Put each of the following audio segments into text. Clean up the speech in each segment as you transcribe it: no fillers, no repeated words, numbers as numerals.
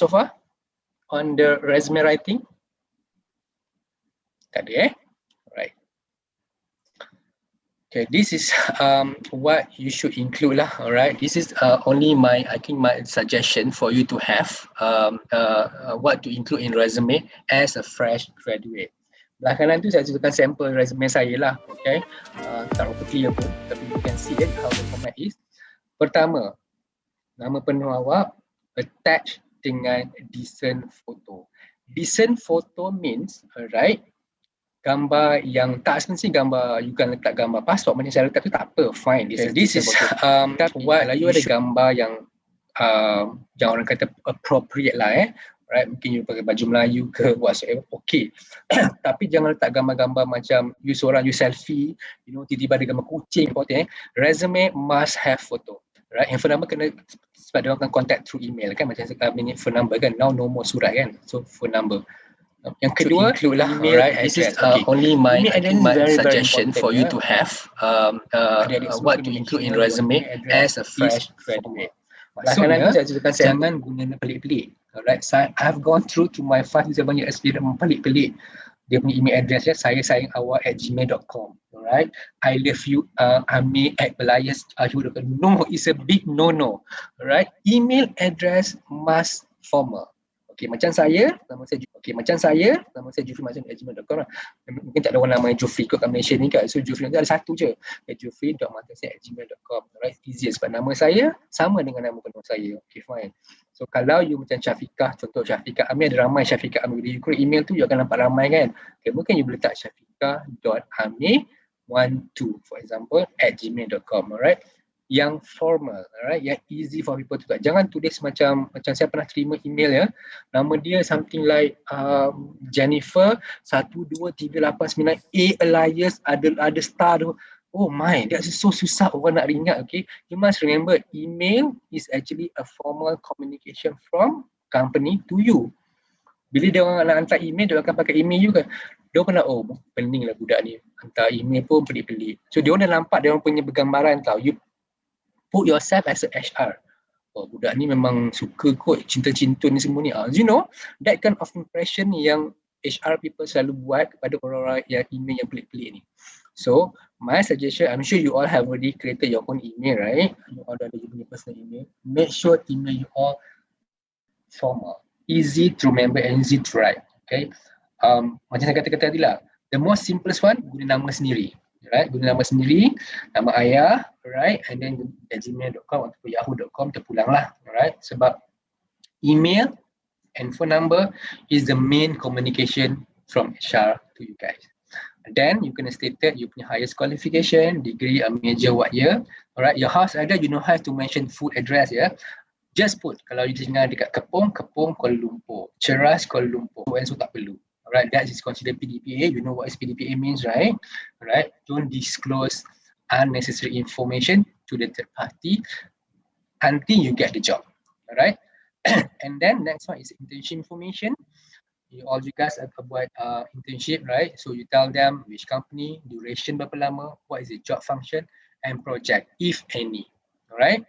so far on the resume writing? Tak ada Right. Okay, this is what you should include lah. Alright, this is only my suggestion for you to have what to include in resume as a fresh graduate. Belah kanan tu saya tunjukkan sampel resume saya lah. Okay, tak berapa clear pun, tapi you can see how the format is. Pertama, nama penuh awak attach dengan decent photo. Decent photo means, alright, gambar yang tak sebenarnya gambar you kan letak gambar pasport macam saya letak tu tak apa, fine. This is what you ada gambar yang orang kata appropriate lah right, mungkin you pakai baju Melayu ke whatsoever, okay. Tapi jangan letak gambar-gambar macam you seorang you selfie, tiba-tiba ada gambar kucing resume must have photo, right. Handphone number kena, sebab dia akan contact through email kan, macam phone number kan, now no more surat kan, so phone number. Yang kedua, right, this is only my suggestion for you to have what to include in resume as a fresh graduate. Maksudnya, jangan guna pelik-pelik. Alright, so I've gone through to my 5 to 7 year experience, pelik-pelik. Dia punya email address saya sayang awak @gmail.com. Alright, I love you @belayas.com. No, it's a big no-no. Alright, email address must formal. Okay, macam saya, nama saya Jufri @gmail.com lah. Mungkin tak ada orang nama Jufri kot kat Malaysia ni kan. So Jufri nanti ada satu je. Jufri.matasai@gmail.com. Right, easy sebab nama saya sama dengan nama penuh saya. Okay, fine. So kalau you macam Syafiqah, contoh Syafiqah Amir, ada ramai Syafiqah Amir. Bila you create email tu, you akan nampak ramai kan. Okay, mungkin you boleh letak syafiqah.amir12 for example @gmail.com. Alright, yang formal, alright, yang easy for people to. Jangan tulis macam saya pernah terima email nama dia something like Jennifer 12389 A alias ada star tu. Oh my, that's so susah orang nak ingat. Okay, you must remember email is actually a formal communication from company to you. Bila dia orang nak hantar email, dia akan pakai email you kan. Dia pernah, pening lah budak ni hantar email pun pelik-pelik. So dia orang dah nampak dia orang punya bergambaran tau. You put yourself as a HR. Budak ni memang suka kot cinta-cintun ni semua ni. You know, that kind of impression yang HR people selalu buat kepada orang-orang yang email yang pelik-pelik ni. So, my suggestion, I'm sure you all have already created your own email, right? You all ada your personal email. Make sure email you all formal, easy to remember and easy to write. Okay. Macam saya kata tadi lah, the most simplest one, guna nama sendiri. Right, guna nama sendiri, nama ayah, right, and then gmail.com atau yahoo.com terpulanglah, right, sebab email and phone number is the main communication from HR to you guys. Then you kena stated you punya highest qualification, degree, a major, what year, alright, your house address, you don't have to mention full address just put, kalau you tinggal dekat Kepong Kuala Lumpur, Ceras Kuala Lumpur, so tak perlu. Alright, that is considered PDPA. You know what is PDPA means, right? Alright, don't disclose unnecessary information to the third party until you get the job. Alright, and then next one is internship information. You guys have buat internship, right? So you tell them which company, duration berapa lama, what is the job function, and project, if any. Alright,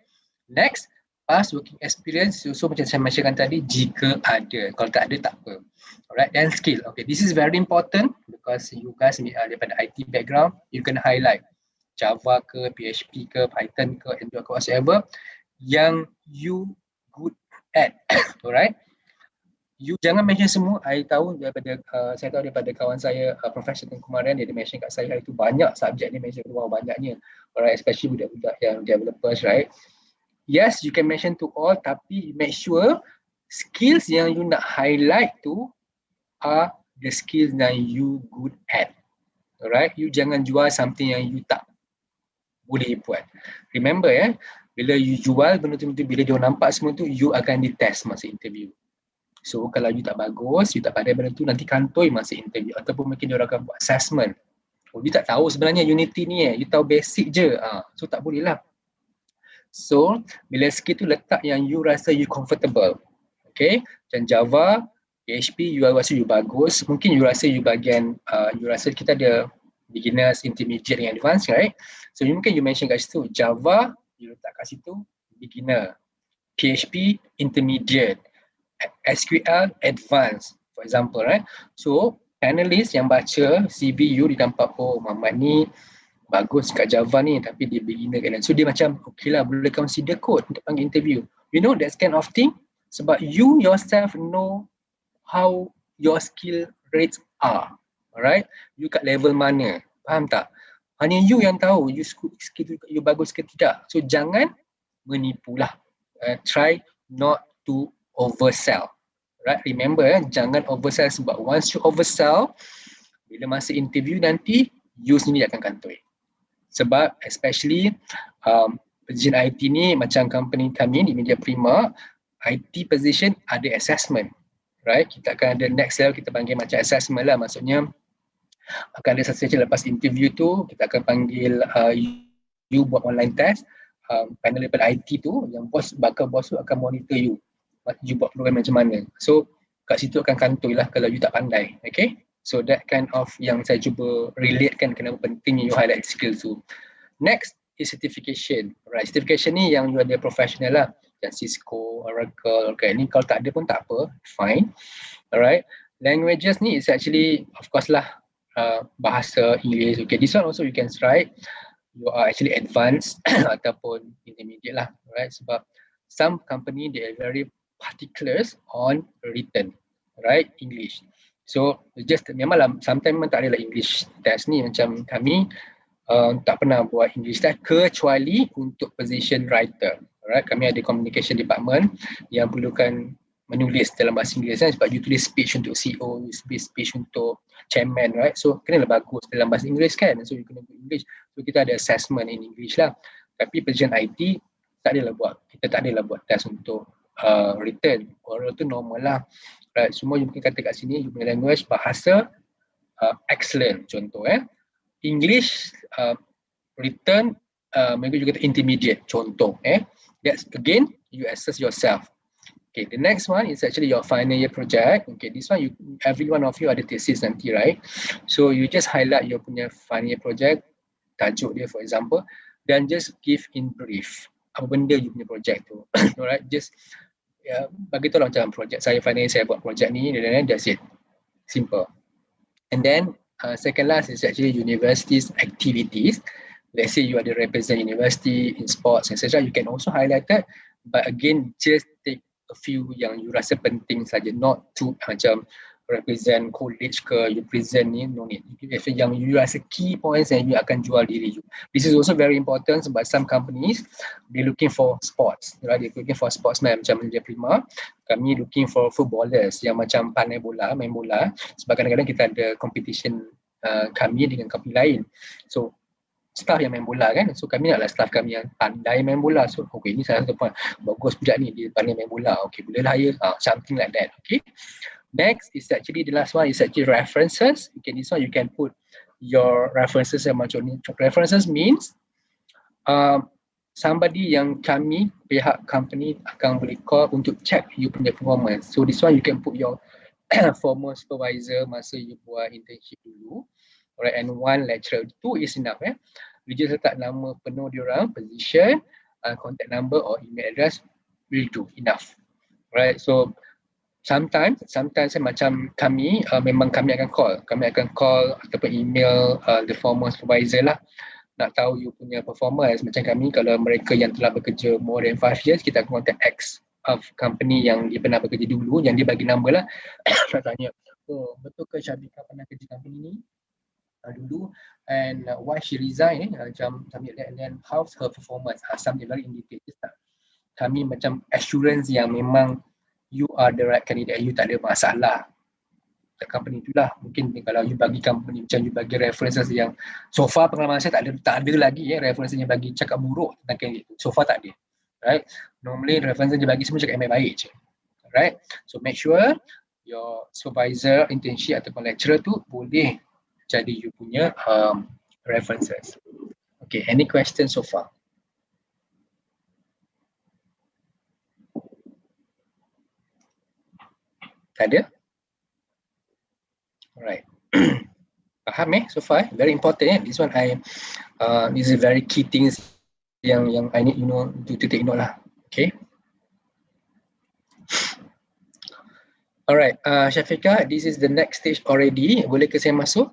next, past working experience. So macam saya mentionkan tadi, jika ada, kalau tak ada tak apa. Alright, then skill. Okay, this is very important because you guys daripada IT background, you can highlight Java ke, PHP ke, Python ke, Android ke, whatever yang you good at. Alright, you jangan mention semua. Saya tahu daripada kawan saya professional kemarin, dia mention kat saya hari tu banyak subjek dia mention, wow banyaknya. Alright, especially budak-budak yang developers, right? Yes, you can mention to all, tapi make sure skills yang you nak highlight tu are the skills that you good at. Alright, you jangan jual something yang you tak boleh buat. Remember bila you jual benda tu, bila dia nampak semua tu, you akan ditest masa interview. So kalau you tak bagus, you tak pandai benda tu, nanti kantoi masa interview ataupun mungkin dia orang akan buat assessment. You tak tahu sebenarnya Unity ni you tahu basic je. So tak boleh lah. So bila skill tu letak yang you rasa you comfortable. Okay, macam Java, PHP, you rasa you bagus, mungkin you rasa you bagian, you rasa kita ada beginners, intermediate and advanced, right? So mungkin you mention kat situ, Java, you letak kat situ, beginner, PHP, intermediate, SQL Advanced, for example, right? So analyst yang baca CV you, dia nampak, oh Muhammad ni bagus kat Java ni tapi dia beginner kan. So dia macam okay lah, boleh consider kot untuk panggil interview. You know that kind of thing sebab you yourself know how your skill rates are. Alright? You kat level mana? Faham tak? Hanya you yang tahu you skill you bagus ke tidak. So jangan menipulah. Try not to oversell. Right? Remember, jangan oversell sebab once you oversell, bila masa interview nanti, you sendiri akan kantoi. Sebab especially position IT ni macam company kami di Media Prima, IT position ada assessment. Right? Kita akan ada next level, kita panggil macam assessment lah. Maksudnya akan ada sesi lepas interview tu, kita akan panggil you buat online test. Panel level IT tu, yang bos tu akan monitor you buat program macam mana. So kat situ akan kantoi lah kalau you tak pandai. Okay? So that kind of yang saya cuba relatekan kenapa penting you highlight skill tu. Next is certification. Right, certification ni yang you ada professional lah. Yang Cisco, Oracle, okay. Ni kalau tak ada pun tak apa, fine. Alright. Languages ni is actually of course lah bahasa Inggeris. Okay, this one also you can try. You are actually advanced ataupun intermediate lah. Right, sebab some company they are very particulars on written, right, English. So just memanglah sometimes memang tak ada lah English test ni, macam kami tak pernah buat English test kecuali untuk position writer. Alright, kami ada communication department yang perlukan menulis dalam bahasa Inggeris kan, sebab you tulis speech untuk CEO, you tulis speech untuk chairman, right? So kena lah bagus dalam bahasa Inggeris kan, so you kena buat English. So kita ada assessment in English lah. Tapi position IT kita tak adalah buat test untuk written. Oral tu normal lah. Right, semua you mungkin kata kat sini, you punya language, bahasa excellent contoh English written maybe you kata intermediate contoh that's again you assess yourself. Okay, the next one is actually your final year project. Okay, this one every one of you ada thesis nanti, right? So you just highlight your punya final year project, tajuk dia for example, dan just give in brief apa benda you punya project tu. Alright, just bagi tahu lah macam projek saya final year, saya buat projek ni, dan that's it, simple. And then second last is actually universities activities. Let's say you ada represent university in sports etc, you can also highlight that, but again just take a few yang you rasa penting saja, not too macam represent college ke, you present ni, no need. If yang you rasa key points and you akan jual diri you. This is also very important sebab some companies they looking for sports, right? They looking for sportsman macam Media Prima. Kami looking for footballers yang macam pandai bola, main bola. Sebab kadang-kadang kita ada competition kami dengan company lain. So staff yang main bola kan, so kami naklah staff kami yang pandai main bola. So okay, ni salah satu point, bagus budak ni, dia pandai main bola, okay boleh lah ya, something like that. Okay, next is actually the last one is actually references. Okay, this one you can put your references yang macam ni. References means somebody yang kami pihak company akan boleh call untuk check you punya performance. So this one you can put your former supervisor masa you buat internship dulu. Alright, and one lecturer, 2 is enough. You just letak nama penuh diorang, position, contact number or email address will do, enough. Right, so sometimes macam kami, memang kami akan call ataupun email the former supervisor lah, nak tahu you punya performance. Macam kami, kalau mereka yang telah bekerja more than 5 years, kita akan contact X of company yang dia pernah bekerja dulu, yang dia bagi number lah. Nak tanya, oh betul ke Syabika pernah kerja company ni dulu, and why she resign, macam something like that, and then how's her performance, something very in detail. Kami macam assurance yang memang you are the right candidate, you tak ada masalah kat company tu lah. Mungkin kalau you bagi company, macam you bagi references yang so far pengalaman saya tak ada lagi references yang bagi cakap buruk tentang candidate tu, so far tak ada, right? Normally references yang bagi semua cakap yang baik je, right? So make sure your supervisor, internship ataupun lecturer tu boleh jadi you punya references. Okay, any questions so far? Tak ada? Alright. Faham so far? Very important This one this is very key things yang I need to take note lah. Okay. Alright, Syafiqah, this is the next stage already. Boleh ke saya masuk?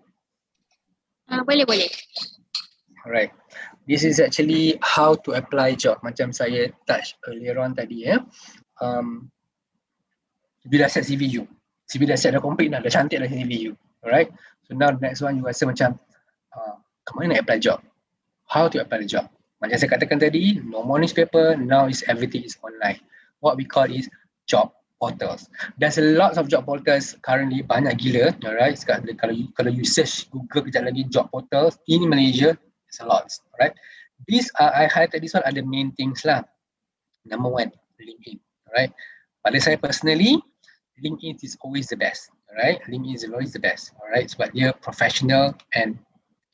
Boleh. Alright, this is actually how to apply job. Macam saya touch earlier on tadi ya. You dah set CV you. CV dah set, dah complete dah cantik dah CV you. Alright, so now the next one you rasa macam ke mana nak apply job? How to apply the job? Macam saya katakan tadi, no more newspaper, now is everything is online. What we call is job portals. There's a lot of job portals currently, banyak gila, alright. Kalau you search Google kejap lagi job portals in Malaysia, it's a lot, alright. These I highlighted this one are the main things lah. Number one, LinkedIn, alright. Pada saya personally, LinkedIn is always the best, alright. LinkedIn is always the best, alright. Sebab dia professional and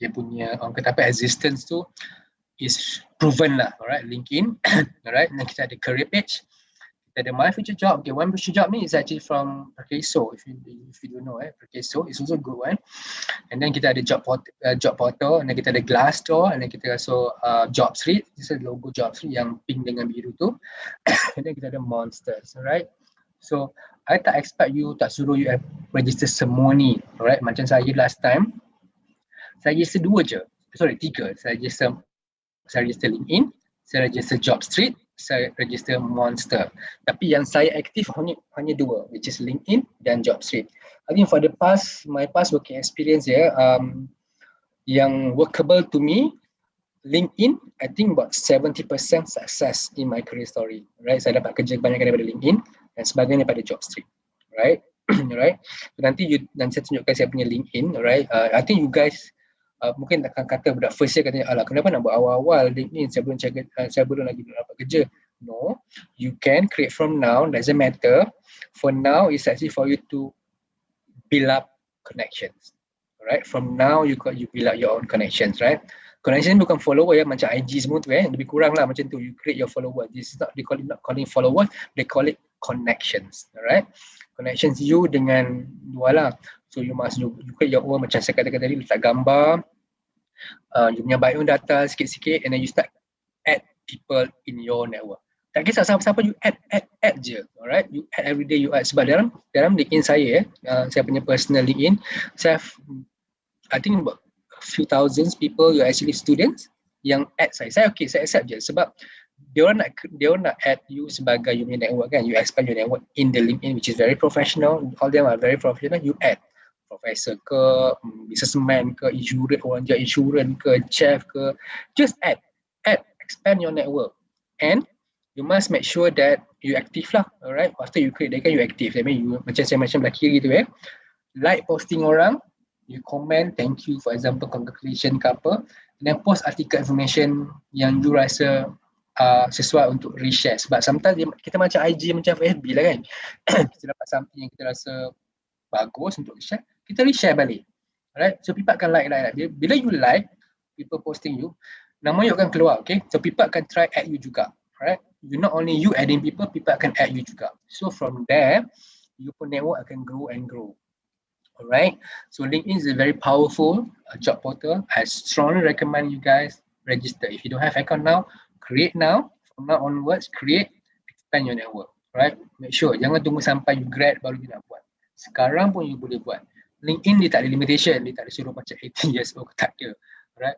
dia punya orang kata apa existence tu is proven lah, alright. LinkedIn, alright. Dan kita ada career page, kita ada my future job. Okay, one future job ni is actually from Perkeso. If you don't know, Perkeso is also a good one. And then kita ada job portal, and then kita ada Glassdoor, and then kita also Job Street. This is logo Job Street yang pink dengan biru tu. And then kita ada Monsters, alright. So I tak expect you, tak suruh you register semua ni, alright. Macam saya last time, saya register 3. Saya register LinkedIn, saya register Job Street, saya register Monster. Tapi yang saya aktif hanya 2, which is LinkedIn dan Job Street. I think for my past working experience yang workable to me, LinkedIn, I think about 70% success in my career story. Right, saya dapat kerja banyak daripada LinkedIn dan sebagainya pada Job Street. Right, right. So, nanti saya tunjukkan saya punya LinkedIn. Right, I think you guys mungkin akan kata budak first year katanya, alah kenapa nak buat awal-awal LinkedIn, saya belum lagi dapat kerja. No, you can create from now, doesn't matter. For now, it's actually for you to build up connections. Alright, from now you build up your own connections, right? Connection bukan follower ya, macam IG semua tu lebih kurang lah macam tu. You create your followers. This is not, they call it not calling followers, they call it connections. Alright, connections you dengan dua lah. So you create your own, macam saya katakan tadi, letak gambar, you punya bio data sikit-sikit, and then you start add people in your network. Tak kisah siapa-siapa, you add je. Alright, you add every day, you add. Sebab dalam LinkedIn saya saya punya personal LinkedIn, saya have, I think about a few thousands people who are actually students yang add saya. Saya accept je sebab dia orang nak add you sebagai you punya network kan. You expand your network in the LinkedIn, which is very professional. All them are very professional. You add professor ke, businessman ke, orang jual insurans ke, chef ke, just add, expand your network, and you must make sure that you active lah. Alright, after you create, you active. That means you macam saya macam belah kiri tu like posting orang, you comment thank you, for example congratulations ke apa, and then post article information yang you rasa sesuai untuk reshare. Sebab sometimes kita macam IG, macam FB lah kan. Kita dapat something yang kita rasa bagus untuk share, kita reshare balik. Alright, so people akan like. Bila you like, people posting you, nama you akan keluar, okay? So people akan try add you juga. Alright, you not only you adding people akan add you juga. So from there, your network akan grow and grow. Alright, so LinkedIn is a very powerful job portal. I strongly recommend you guys register. If you don't have account now, create now. From now onwards, create, expand your network. Right, make sure jangan tunggu sampai you grad baru you nak buat. Sekarang pun you boleh buat. LinkedIn dia tak ada limitation, dia tak ada suruh macam 18 years old, tak ada. Right,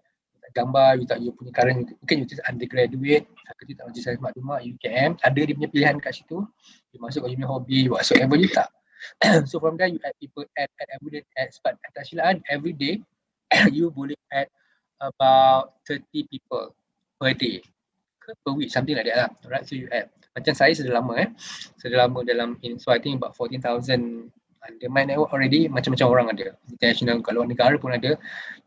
gambar, you punya current, mungkin you just undergraduate, fakulti teknologi sains maklumat, UKM, ada dia punya pilihan kat situ. You masuk you punya hobi, whatsoever you tak. So from there you add people, add every day, but actually every day you boleh add about 30 people per day, per week, something like that lah. Alright, so you add. Macam saya sudah lama dalam ini, so I think about 14,000 under my network already. Macam-macam orang ada, international, kat luar negara pun ada,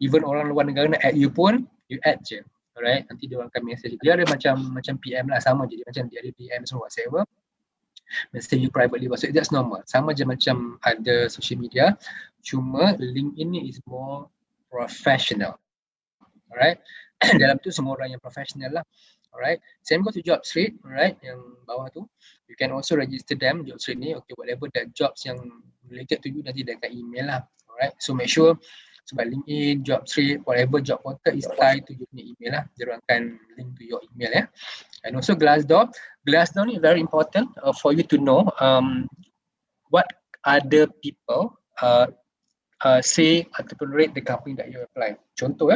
even orang luar negara nak add you pun, you add je. Alright, nanti dia orang akan message, dia ada macam PM lah, sama je, macam dia ada DM semua whatever, message you privately, so that's normal, sama je macam ada social media, cuma LinkedIn ni is more professional. Alright, dalam tu semua orang yang professional lah. Alright, same go to Job Street, alright, yang bawah tu, you can also register them, Job Street ni, okay, whatever that jobs yang related to you nanti dekat email lah. Alright, so make sure sebab LinkedIn, Job Street, whatever job portal is tied to your email lah, dia orang akan link to your email and also Glassdoor ni very important for you to know what other people say ataupun rate the company that you apply. Contoh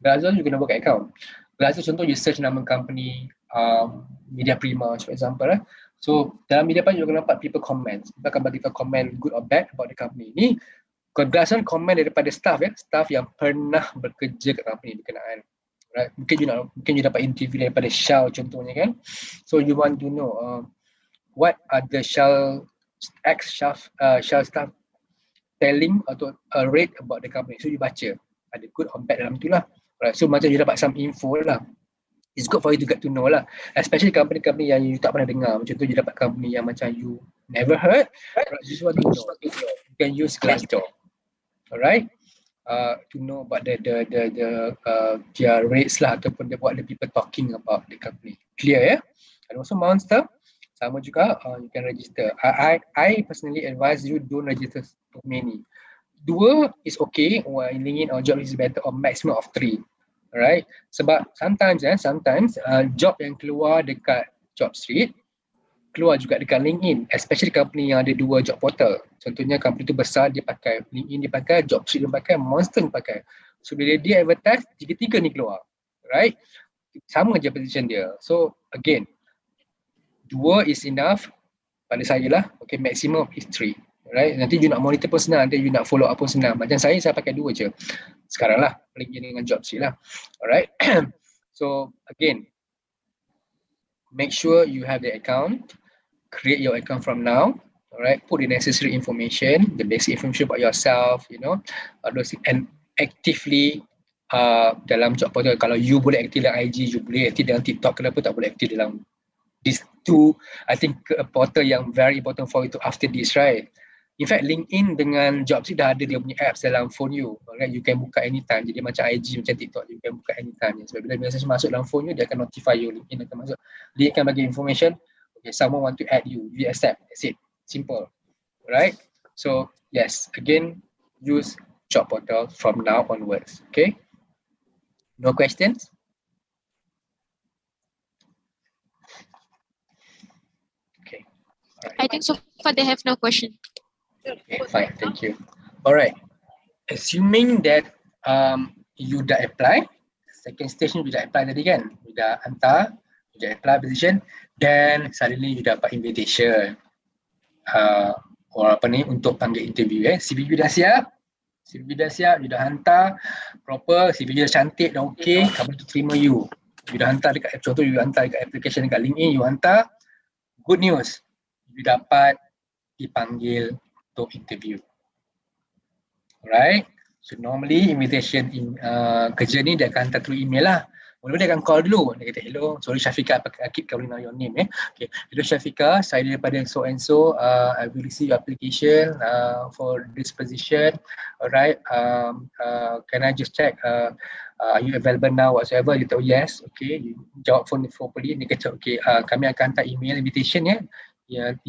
Glassdoor you kena buka account. Glassdoor contoh you search nama company Media Prima for example So dalam Media Prima you akan dapat people comments. Kita akan bagi comment good or bad about the company. Ni Glassdoor komen daripada staff staff yang pernah bekerja kat company berkenaan. Right? Mungkin you dapat interview daripada Shell contohnya kan. So you want to know what are the Shell staff telling atau rate about the company. So you baca ada good or bad dalam tu lah. Right. So macam you dapat some info lah. It's good for you to get to know lah. Especially company-company yang you tak pernah dengar. Macam tu you dapat company yang macam you never heard. Right. You just want to know. You can use Glassdoor. Alright. To know about the their rates lah ataupun what the people talking about the company. Clear And also Monster. Sama juga, you can register. I personally advise you don't register too many. 2 is okay, or LinkedIn or job is better, or maximum of 3. Alright, sebab sometimes job yang keluar dekat job street keluar juga dekat LinkedIn, especially company yang ada 2 job portal. Contohnya company tu besar, dia pakai LinkedIn, dia pakai job street, dia pakai Monster, dia pakai. So bila dia advertise, tiga-tiga ni keluar. Right, sama je position dia. So again, 2 is enough pada saya lah. Okay, maximum is 3. Right, nanti you nak monitor pun senang, nanti you nak follow up pun senang. Macam saya pakai 2 je sekarang lah, link dengan job sheet lah. Alright. So again, make sure you have the account, create your account from now. Alright, put the necessary information, the basic information about yourself, those, and actively dalam job portal. Kalau you boleh aktif dalam IG, you boleh aktif dalam TikTok, kenapa tak boleh aktif dalam these 2, I think portal yang very important for you to after this, right? In fact, LinkedIn dengan Jobs dah ada dia punya apps dalam phone you, right? You can buka anytime. Jadi macam IG, macam TikTok, you can buka anytime. Sebab bila message masuk dalam phone you, dia akan notify you. LinkedIn akan masuk. Dia akan bagi information. Okay, someone want to add you, you accept. That's it. Simple, right? So yes, again, use job portal from now onwards. Okay. No questions? I think so far they have no question. Okay, fine, thank you. Alright, assuming that you dah apply, second stage ni you dah apply tadi kan, you dah hantar, you dah apply position, then suddenly you dapat invitation or apa ni untuk panggil interview CV you dah siap, you dah hantar proper, CV you dah cantik, dah okay, company tu terima you dah hantar dekat, contoh you hantar dekat application dekat LinkedIn, you hantar, good news, you dapat dipanggil untuk interview. Alright, so normally invitation kerja ni dia akan hantar through email lah. Mula-mula dia akan call dulu, dia kata hello, sorry Syafiqah, I keep calling out your name okay. Hello Syafiqah, saya daripada so and so, I will receive your application for this position. Alright, can I just check, are you available now whatsoever? You tahu yes, okay, you jawab phone properly. Dia kata okay, kami akan hantar email invitation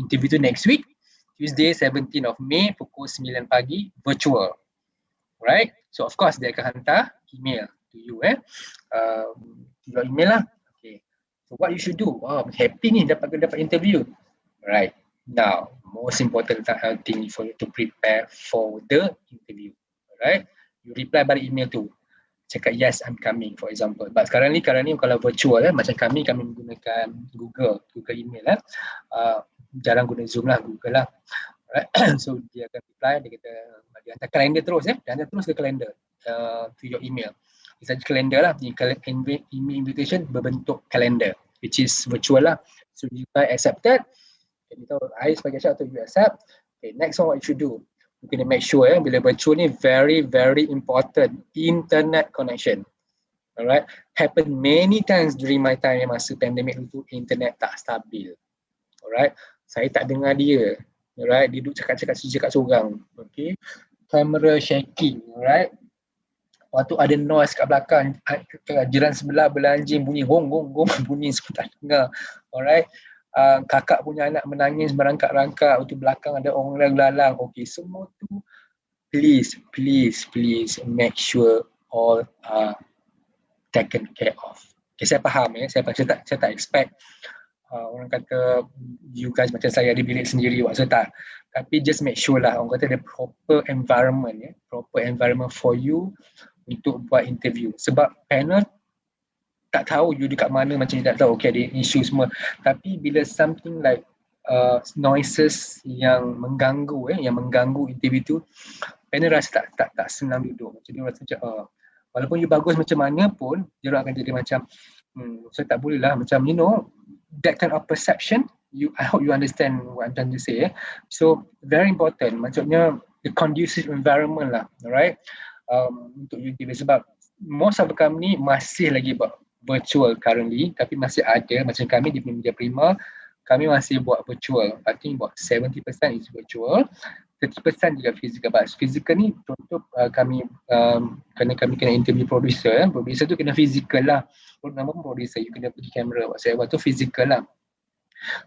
interview tu next week, Tuesday 17 of May pukul 9 pagi, virtual. Right, so of course dia akan hantar email to you your email lah. Okay, so what you should do, happy ni dapat interview. Right, now most important thing for you to prepare for the interview. Right, you reply balik email tu, cakap yes I'm coming for example. But sekarang ni kalau virtual macam kami menggunakan Google email jarang guna Zoom lah, Google lah. Right. So dia akan reply, dia kata dia hantar kalender terus dia hantar terus ke kalender to your email. It's a calendar lah, email invitation berbentuk kalender which is virtual lah. So you accepted, okay, I sebagai syarat you accept. Okay, next one what you should do, you kena make sure bila virtual ni very very important, internet connection. Alright, happen many times during my time masa pandemic itu, internet tak stabil. Alright, saya tak dengar dia. Alright, dia duduk cakap seorang. Okay, kamera shaking. Alright, waktu ada noise kat belakang, jiran sebelah belanjing bunyi gong gong gong, bunyi semua tak dengar. Alright, kakak punya anak menangis merangkak-rangkak, waktu belakang ada orang lalang. Okay, semua tu please make sure all are taken care of. Okay, saya faham saya tak expect orang kata you guys macam saya ada bilik sendiri so tak, tapi just make sure lah orang kata ada proper environment proper environment for you untuk buat interview, sebab panel tak tahu you dekat mana, macam you tak tahu okay ada isu semua, tapi bila something like noises yang mengganggu interview tu, panel rasa tak senang duduk, macam dia rasa macam walaupun you bagus macam mana pun dia akan jadi macam so tak boleh lah, macam that kind of perception, I hope you understand what I'm trying to say. So very important, maksudnya the conducive environment lah, alright, untuk you interview, sebab most of the company masih lagi buat virtual currently, tapi masih ada macam kami di media prima, kami masih buat virtual. I think about 70% is virtual, 30% juga physical. But physical ni contoh kami kami kena interview producer, producer tu kena physical lah. Nama pun producer, you kena pergi kamera whatsoever, tu physical lah.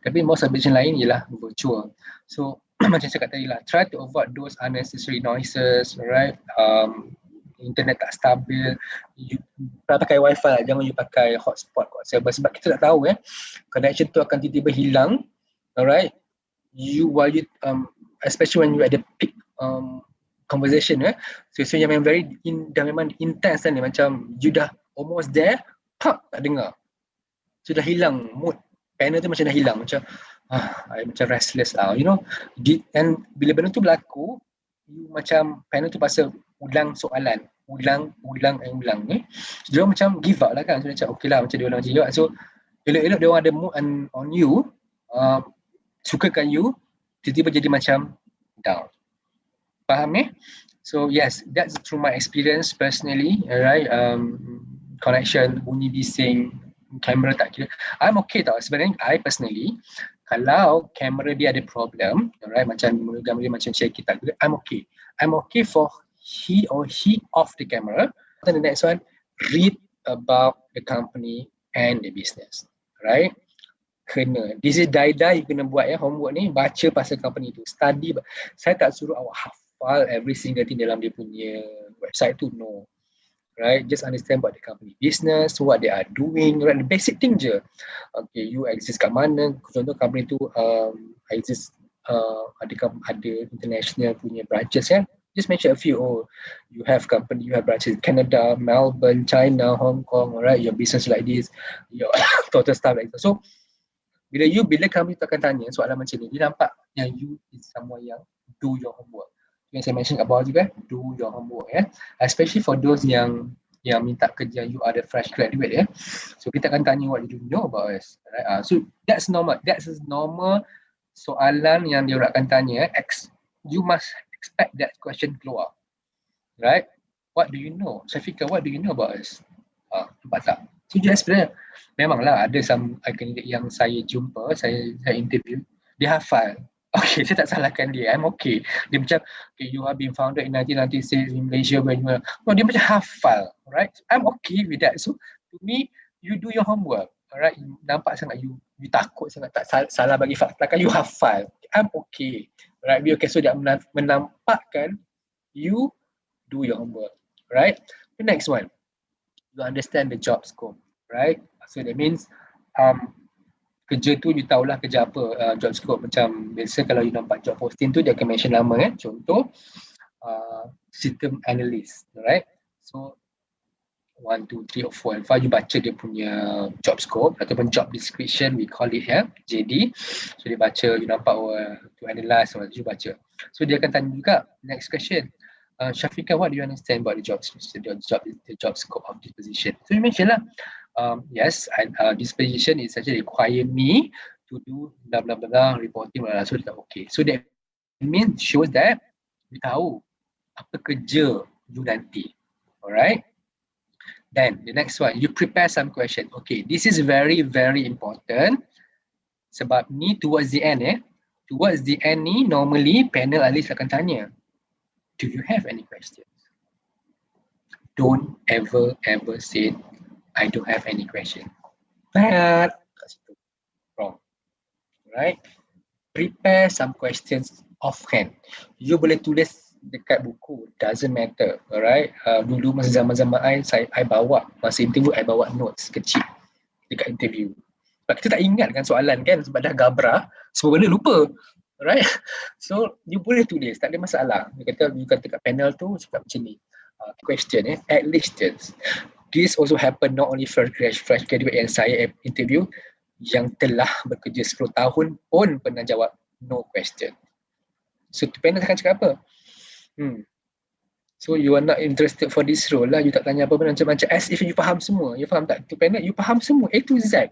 Tapi most application lain ialah virtual. So macam saya kata tadi lah, try to avoid those unnecessary noises, right? Internet tak stabil, you pakai wifi lah, jangan you pakai hotspot whatsoever, sebab kita tak tahu connection tu akan tiba-tiba hilang, alright, while you especially when you at the peak conversation so yang memang very dah memang intense kan, macam you dah almost there, tak dengar, sudah hilang mood, panel tu macam dah hilang, macam I macam restless lah, and bila benda tu berlaku, you macam panel tu pasal ulang soalan, ulang so dia macam give up lah kan, so macam okay lah, macam dia orang macam so elok-elok dia orang ada mood on you, sukakan you, tiba-tiba jadi macam down, faham so yes, that's through my experience personally, alright, connection, bunyi bising, kamera tak kira, I'm okay tau sebenarnya. I personally, kalau kamera dia ada problem, alright, macam gambar dia macam share kita, I'm okay for he off the camera. Then the next one, read about the company and the business, right? Kena, this is die-die you kena buat homework ni, baca pasal company tu, study. Saya tak suruh awak hafal every single thing dalam dia punya website tu, no, right? Just understand about the company business, what they are doing, right? The basic thing je. Okay, you exist kat mana, contoh company tu exist ada international punya branches just mention a few. You have branches in Canada, Melbourne, China, Hong Kong, alright, your business like this, your total stuff like that. So bila kami akan tanya soalan macam ni, dia nampak yang you is someone yang do your homework. Yang saya mention kat bawah juga, do your homework especially for those yang minta kerja, you are the fresh graduate so kita akan tanya what you know about us, right? So that's normal soalan yang dia akan tanya, you must expect that question keluar, right? What do you know? Syafiqah, what do you know about us? Nampak tak? So just sebenarnya memanglah ada some candidate yang saya jumpa, saya interview, dia hafal. Okay, saya tak salahkan dia, I'm okay. Dia macam, okay, you have been founded in 1996 in Malaysia when you were, no, dia macam hafal, right? I'm okay with that. So to me, you do your homework, alright? Nampak sangat you takut sangat, tak salah bagi fakta kan, you hafal. I'm okay, right? Okay, so dia menampakkan you do your homework, right? The next one, you understand the job scope, right? So that means kerja tu you tahulah kerja apa, job scope. Macam biasa kalau you nampak job posting tu dia akan mention nama contoh system analyst, right? So 1, 2, 3 or 4 and 5 you baca dia punya job scope ataupun job description, we call it JD. So dia baca, you nampak to analyze, you baca. So dia akan tanya juga next question, Syafiqah, what do you understand about the job scope of this position? So you mention lah, yes, this position is actually require me to do blah blah blah reporting blah, blah. So dia okay. So that means shows that you tahu apa kerja you nanti, alright. Then the next one, you prepare some question. Okay, this is very very important. Sebab ni towards the end ni normally panel at least akan tanya, do you have any questions? Don't ever say I don't have any question. But wrong, right? Prepare some questions offhand. You boleh tulis dekat buku, doesn't matter, alright. Dulu masa zaman-zaman I bawa, masa interview I bawa notes kecil dekat interview. Sebab kita tak ingat kan soalan kan, sebab dah gabrah, semua benda lupa. Right? So, you boleh tulis, tak ada masalah. You kata kat panel tu, cakap macam ni. Question at least this also happen not only for fresh graduate yang saya interview, yang telah bekerja 10 tahun pun pernah jawab no question. So, panel akan cakap apa? So you are not interested for this role lah, you tak tanya apa pun macam-macam, as if you faham semua. You faham tak? Tu panel, you faham semua A to Z.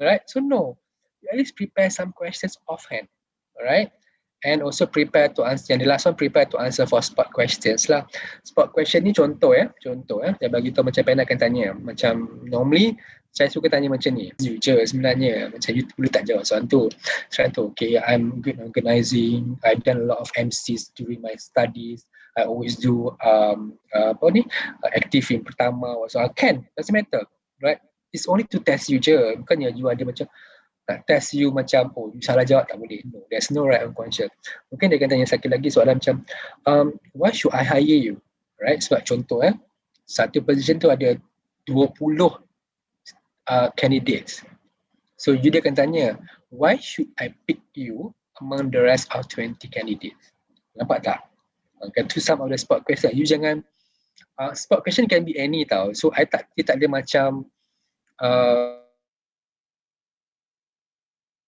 Alright, so no, you at least prepare some questions offhand. Alright, and also prepare to answer, yang the last one, prepare to answer for spot questions lah. Spot question ni contoh saya bagi tahu macam panel akan tanya. Macam normally saya suka tanya macam ni, you je sebenarnya, macam you boleh tak jawab soalan tu. Okay, I'm good in organizing, I've done a lot of MCs during my studies, I always do active in pertama, so I can, doesn't matter, right? It's only to test you je, bukannya you ada macam nak test you macam, oh you salah jawab, tak boleh. No, there's no right unconscious. Mungkin dia akan tanya sekali lagi soalan macam, why should I hire you? Right, sebab contoh satu position tu ada 20 candidates. So you dia akan tanya, why should I pick you among the rest of 20 candidates? Nampak tak? To some of the spot question, you jangan spot question can be any tau. So dia tak ada macam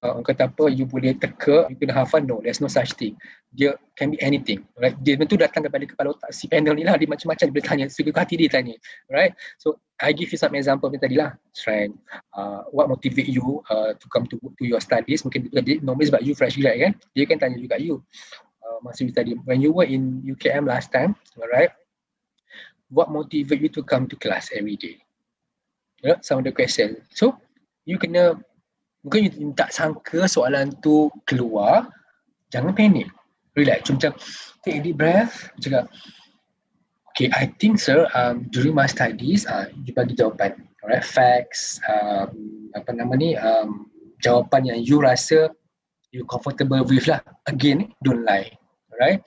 orang kata apa, you boleh teka, you kena hafal. No, there's no such thing. Dia can be anything, right? Dia tentu datang kepada kepala otak si panel ni lah, dia macam-macam dia boleh tanya, suka hati dia tanya, right? So I give you some example tadi lah, friend. What motivate you to come to your studies? Mungkin normally sebab you fresh grad kan, dia kan tanya juga you. Masa you tadi, when you were in UKM last time, alright, what motivate you to come to class every day? You know, some of the question. So, you kena, mungkin you tak sangka soalan tu keluar, jangan panik. Relax, macam take a deep breath, cakap, okay, I think sir, during my studies, you bagi jawapan, alright, facts, jawapan yang you rasa you comfortable with lah. Again, don't lie. Right?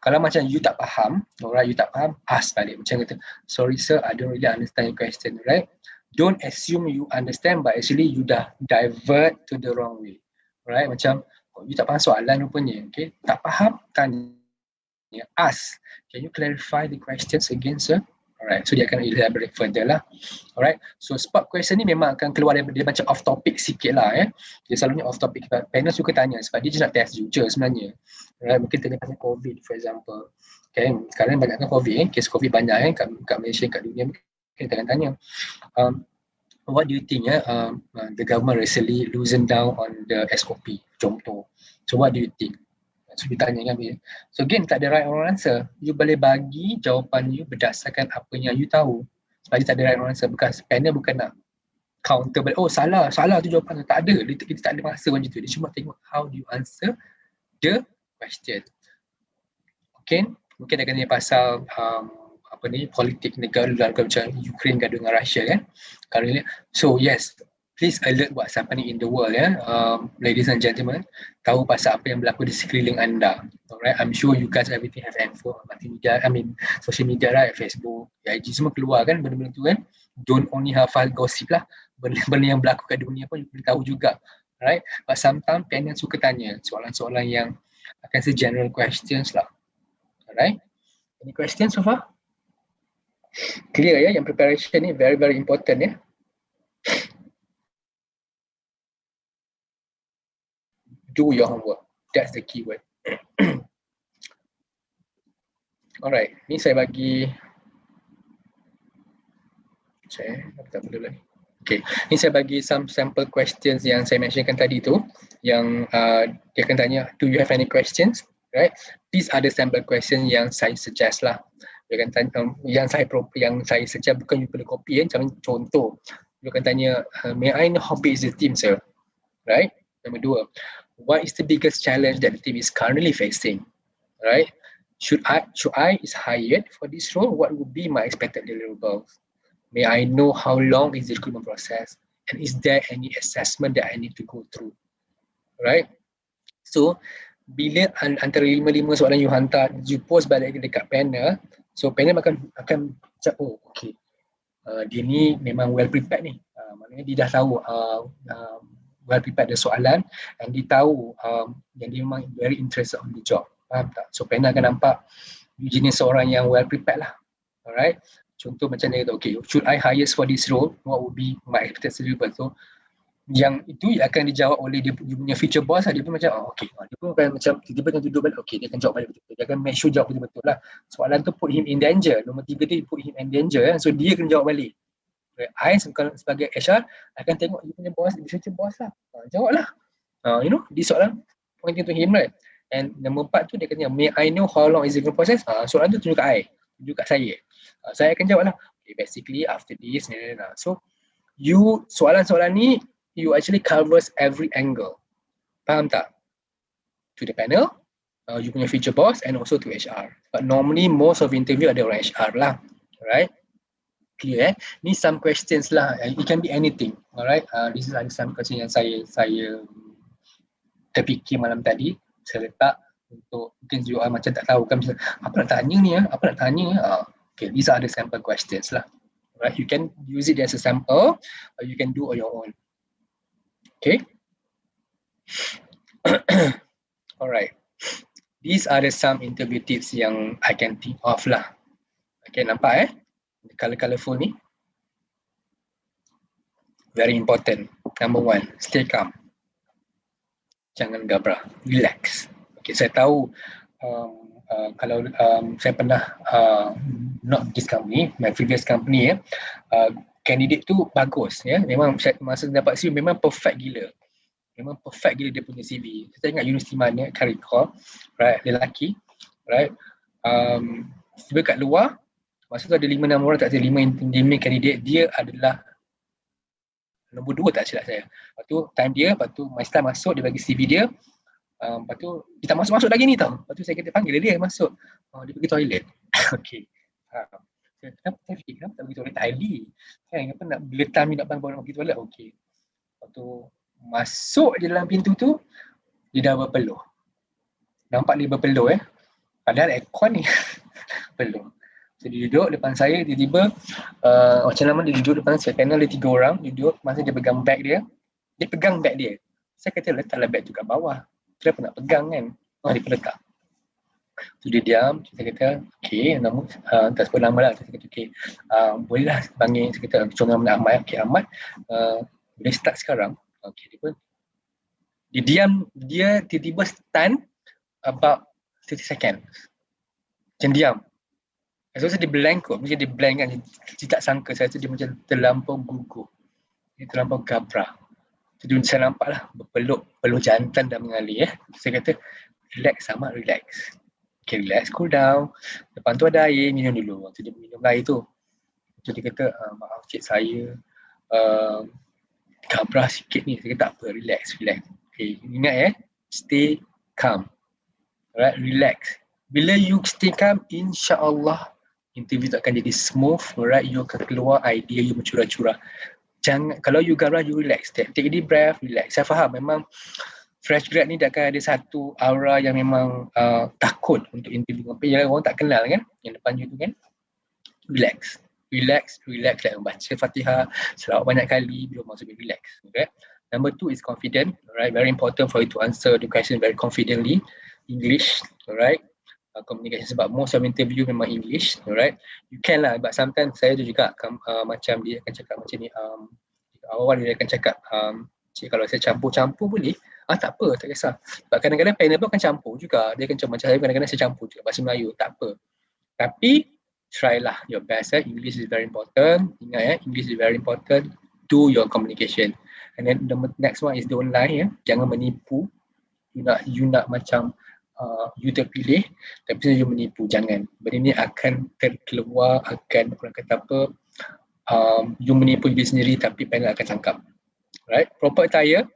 Kalau macam you tak faham, alright, you tak faham, ask balik. Macam kata, sorry sir, I don't really understand your question, right? Don't assume you understand, but actually you dah divert to the wrong way. Right? Macam, you tak faham soalan rupanya, okay? Tak faham, tanya. Ask, can you clarify the questions again sir? Alright, so dia akan elaborate further lah. Alright, so spot question ni memang akan keluar dia macam off topic sikit lah Dia selalunya off topic. Panel suka tanya sebab dia je nak test you je sebenarnya. Alright, mungkin tanya pasal COVID for example. Okay, sekarang banyakkan COVID kes COVID banyak kat Malaysia, kat dunia. Mungkin kita akan tanya, what do you think the government recently loosened down on the SOP, contoh. So what do you think? So dia tanya kan dia. So again, tak ada right or wrong answer. You boleh bagi jawapan you berdasarkan apa yang you tahu. Sebab dia tak ada right or wrong answer. Panel bukan nak counter balik, oh salah tu jawapan. Tak ada, kita tak ada masa macam tu. Dia cuma tengok how do you answer the question. Okay, mungkin dia kena pasal politik negara macam Ukraine gaduh dengan Russia kan. So yes, please alert what's happening in the world ladies and gentlemen. Tahu pasal apa yang berlaku di sekeliling anda. Alright, I'm sure you guys everything have info, social media, right? Facebook, IG semua keluar kan benda-benda tu kan. Don't only hafal gossip lah, benda-benda yang berlaku kat dunia pun you boleh tahu juga. Right? But sometimes panel suka tanya soalan-soalan yang akan general questions lah. Alright? Any questions so far? Clear yang preparation ni very very important Do your homework. That's the keyword. Alright, ni saya bagi tak boleh lagi. Okay, ni saya bagi some sample questions yang saya mentionkan tadi tu, yang dia akan tanya, do you have any questions? Right? These are the sample questions yang saya suggest lah. Dia akan tanya, yang saya suggest bukan you perlu copy macam contoh. Dia akan tanya, may I know how big is the team, sir? Right? Nombor 2, what is the biggest challenge that the team is currently facing? Right? Should I is hired for this role? What would be my expected deliverables? May I know how long is the recruitment process? And is there any assessment that I need to go through? Right? So, bila antara 5 soalan you hantar, you post balik dekat panel, so panel akan cakap, oh okay, dia ni memang well prepared ni. Maknanya dia dah tahu well prepared ada soalan, and dia tahu yang dia memang very interested on the job. Faham tak? So panel akan nampak you jenis seorang yang well prepared lah. Alright. Contoh macam dia kata, okay, should I hire for this role? What would be my expectation level? So yang itu akan dijawab oleh dia punya future boss lah. Dia pun macam okay, dia pun akan macam tiba-tiba yang duduk balik, okay, dia akan jawab balik betul-betul, dia akan make sure jawab betul-betul lah. Soalan tu put him in danger, nombor 3 tu put him in danger, so dia kena jawab balik. I sebagai HR akan tengok dia punya boss, dia future boss lah, jawab lah, this soalan pointing to him, right? And nombor 4 tu dia kata, may I know how long is the process? Soalan tu tunjuk kat tunjuk kat saya, saya akan jawab lah, okay, basically after this, so you soalan-soalan ni you actually covers every angle. Faham tak? To the panel, you punya future boss, and also to HR. But normally most of interview ada orang HR lah. Alright? Clear Ni some questions lah. It can be anything. Alright? This is some questions yang saya terfikir malam tadi. Saya letak untuk mungkin you macam tak tahu kan, apa nak tanya ni apa nak tanya ni. Okay, these are the sample questions lah. Alright? You can use it as a sample, or you can do on your own. Okay. Alright. These are the some interview tips yang I can think of lah. Okay, nampak the colorful ni. Very important. Number 1, stay calm. Jangan gabrah. Relax. Okay, saya tahu kalau saya pernah not this company, my previous company candidate tu bagus memang masa dapat CV memang perfect gila. Memang perfect gila dia punya CV. Saya ingat universiti mana, can't recall, right, lelaki, right, tiba kat luar, masa tu ada 5-6 orang, tak ada 5 candidate, dia adalah nombor 2 tak silap saya. Lepas tu time dia, lepas tu my staff masuk, dia bagi CV dia, lepas tu dia tak masuk lagi ni tau. Lepas tu saya kata panggil dia masuk, dia pergi toilet. Okay. Kenapa tak pergi toilet tadi? Kenapa nak bila time ni nak bawa pergi toilet? Okay. Lepas tu masuk je dalam pintu tu, dia dah berpeluh. Nampak dia berpeluh padahal aircon ni peluh. So dia duduk depan saya, tiba-tiba macam lama dia duduk depan saya, panel dia 3 orang duduk, masa dia pegang beg dia pegang beg dia. Saya kata letaklah beg tu kat bawah, kenapa nak pegang kan? Dia pun letak. So dia diam, saya kata okay, nama tak sebut nama lah, saya kata okay, bolehlah panggil, saya kata contoh nama Ahmad. Okay Ahmad, boleh start sekarang. Okay, dia diam, dia tiba-tiba stun about 30 seconds. Macam diam. Saya rasa dia blank kot, macam dia blank kan, dia tak sangka, saya rasa dia macam terlampau gugup. Dia terlampau gabrah. Jadi saya nampak lah, peluh jantan dah mengalir Saya kata, relax Ahmad, relax. Okay, relax, cool down. Depan tu ada air, minum dulu. Waktu dia minum air tu, dia kata, maaf cik saya, gabrah sikit ni. Saya kata tak apa, relax. Okay, ingat stay calm. Alright, relax. Bila you stay calm, insya-Allah interview tak akan jadi smooth. Alright, you akan keluar idea you bercurah-curah. Jangan, kalau you gabrah, you relax. Take a deep breath, relax. Saya faham memang fresh grad ni dah akan ada satu aura yang memang takut untuk interview. Yang orang tak kenal kan, yang depan you tu kan. Relax like membaca Fatihah selawat banyak kali, bila masuk relax. Okay. Number 2 is confident. Alright, very important for you to answer the question very confidently. English, alright, communication, sebab most of interview memang English. Alright, you can lah, but sometimes saya tu juga macam dia akan cakap macam ni, awal dia akan cakap, cik kalau saya campur-campur boleh? Tak apa, tak kisah. Sebab kadang-kadang panel pun akan campur juga. Dia akan macam saya, kadang-kadang saya campur juga bahasa Melayu, tak apa. Tapi try lah your best. English is very important. Ingat English is very important. Do your communication. And then the next one is don't lie. Jangan menipu. You nak macam you terpilih tapi you menipu. Jangan. Benda ni akan terkeluar, akan orang kata apa, you menipu diri sendiri tapi panel akan tangkap. Right? Proper attire.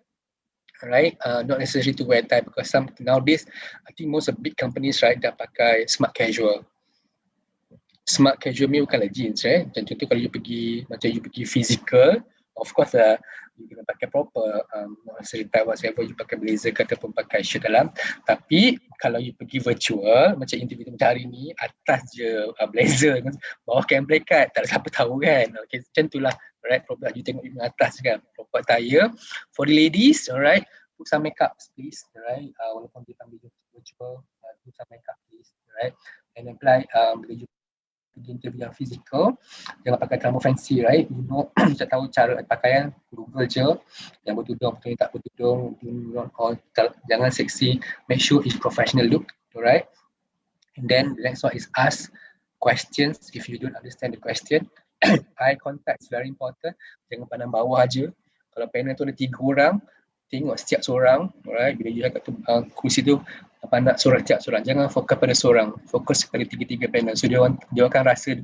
Right, not necessary to wear tie because some nowadays I think most of big companies right dah pakai smart casual. Smart casual ni bukanlah jeans, right? Macam contoh kalau you pergi, macam you pergi physical, Of course, you kena pakai proper nursery type whatever, you pakai blazer ke ataupun pakai shirt dalam. Tapi kalau you pergi virtual, macam interview macam hari ni, atas je blazer, bawah kain breakout, tak ada siapa tahu kan. Okay, macam itulah, right? Proper, you tengok you atas kan, proper attire. For the ladies, alright, put some makeup please, right? Walaupun kita ambil virtual, put some makeup please, right? And apply bila you pergi interview yang physical, jangan pakai terlalu fancy, right? You know, tak tahu cara pakaian, Google je, yang bertudung, betul tak bertudung, jangan seksi, make sure it's professional look, alright? And then the next one is ask questions if you don't understand the question. Eye contact is very important, jangan pandang bawah je. Kalau panel tu ada 3 orang, tengok setiap seorang, alright, bila you kat kursi tu pandang setiap seorang, jangan fokus pada seorang, fokus pada 3 panel. So dia akan rasa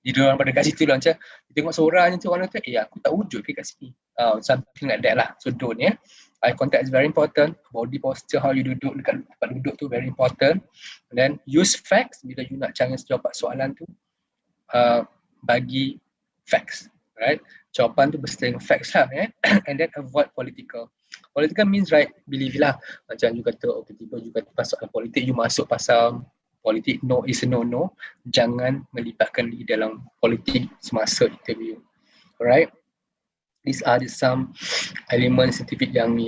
di dalam pada kat situ lah, macam tengok seorang je tu, orang tu aku tak wujud ke kat sini, something like that lah. So don't, eye contact is very important, body posture, how you duduk dekat tempat duduk tu very important. And then use facts bila you nak jawab soalan tu, bagi facts, right? Jawapan tu bersama facts lah, and then avoid political. Political means, right, believe lah, macam you kata, okay, tiba you kata pasal politik, you masuk pasal politik, no is a no. Jangan melibatkan diri dalam politik semasa interview, alright? These are some elements scientific yang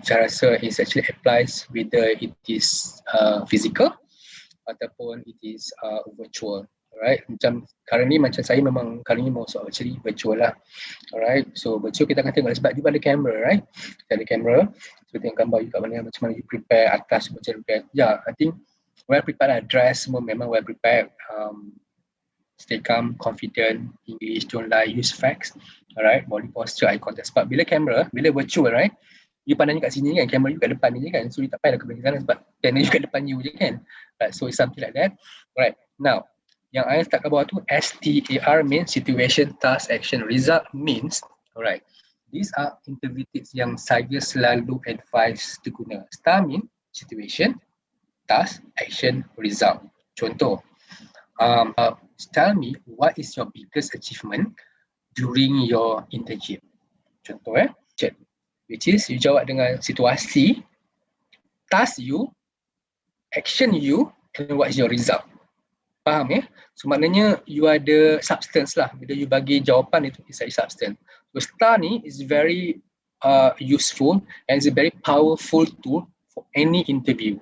saya rasa is actually applies whether it is physical ataupun it is virtual. Alright, macam sekarang ni macam saya memang kali ni mau soal actually virtual lah. Alright, so virtual kita akan tengok sebab you ada kamera, right? Kita ada kamera, so tengok gambar you kat mana, macam mana you prepare atas macam prepare. Yeah, I think well prepared lah, dress semua memang well prepared. Stay calm, confident, English, don't lie, use facts. Alright, body posture, eye contact. Sebab bila kamera, bila virtual, right, you pandang kat sini kan, kamera you kat depan ni kan, so you tak payah ke belakang sana sebab panel you kat depan you je kan. Right, so it's something like that. Alright, now yang I letak kat bawah tu STAR means situation, task, action, result means, alright, these are interview tips yang saya selalu advise to guna. STAR mean situation, task, action, result. Contoh, tell me what is your biggest achievement during your internship. Contoh which is you jawab dengan situasi, task you, action you, and what is your result. Faham So maknanya you ada substance lah. Bila you bagi jawapan itu, it's a substance. So STAR ni is very useful and it's a very powerful tool for any interview.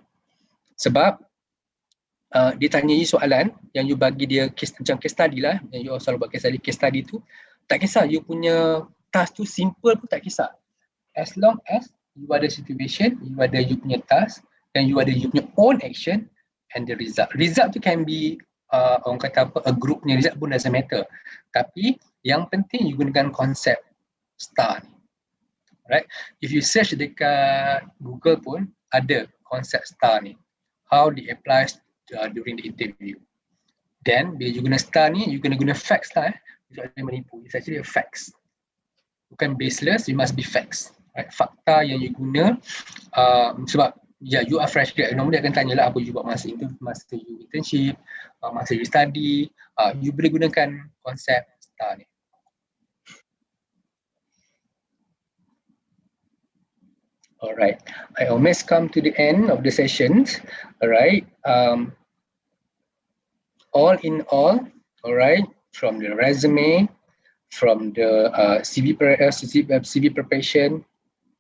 Sebab dia tanya you soalan yang you bagi dia macam case study lah, yang you selalu buat case study tu, tak kisah you punya task tu simple pun tak kisah. As long as you ada situation, you ada you punya task, dan you ada you punya own action and the result. Result tu can be orang kata apa, a group punya result pun doesn't matter. Tapi yang penting you gunakan konsep STAR ni. Right? If you search dekat Google pun ada konsep STAR ni. How it applies during the interview. Then bila you guna STAR ni, you kena guna facts lah. You tak boleh menipu. It's actually a facts. Bukan baseless, you must be facts. Right? Fakta yang you guna, sebab you are fresh grad, normally akan tanya lah apa you buat masa you internship, masa you study, you boleh gunakan konsep STAR ni. Alright, I almost come to the end of the sessions. Alright, all in all, alright, from the resume, from the CV preparation,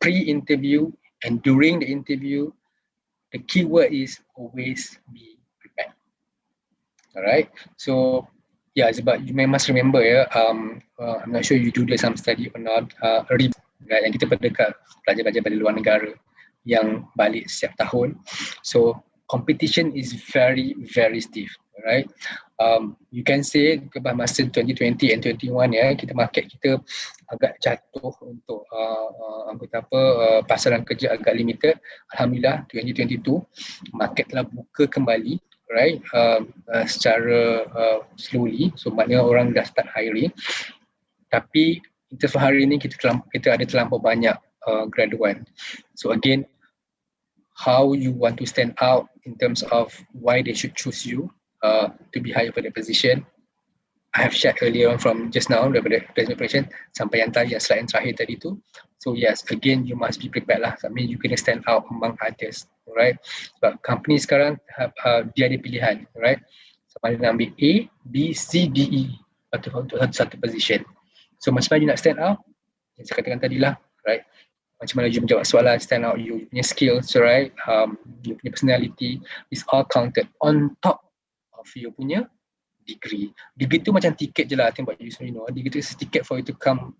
pre-interview, and during the interview, the keyword is always be prepared. Alright, so sebab you must remember I'm not sure you do some study or not, yang kita dekat pelajar-pelajar dari luar negara yang balik setiap tahun. So competition is very very stiff, right? You can say masa 2020 and 21 kita market kita agak jatuh untuk pasaran kerja agak limited. Alhamdulillah 2022 market telah buka kembali, right? Secara slowly, so maknanya orang dah start hiring. Tapi interview hari ini kita ada terlampau banyak graduan. So again, how you want to stand out in terms of why they should choose you to be hired for the position. I have shared earlier on from just now daripada resume preparation sampai yang tadi, yang slide yang terakhir tadi tu. So yes, again you must be prepared lah. I mean you kena stand out among others, right? Sebab company sekarang dia ada pilihan, right? Sama ada nak ambil A, B, C, D, E untuk satu position. So macam mana you nak stand out? Yang saya katakan tadi lah, right? Macam mana you menjawab soalan, stand out, you punya skills, right? You punya personality is all counted on top of you punya degree. Degree tu macam tiket je lah, I think what you know. Degree tu is a ticket for you to come,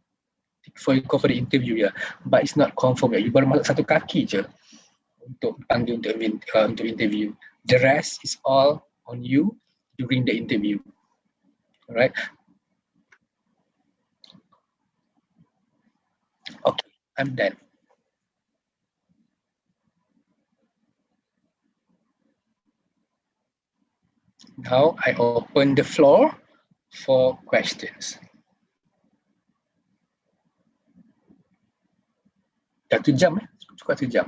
for you go for the interview ya. But it's not confirm ya. You baru masuk satu kaki je untuk panggil untuk interview. The rest is all on you during the interview. Alright. Okay, I'm done. Now I open the floor for questions. 1 jam cukup 1 jam.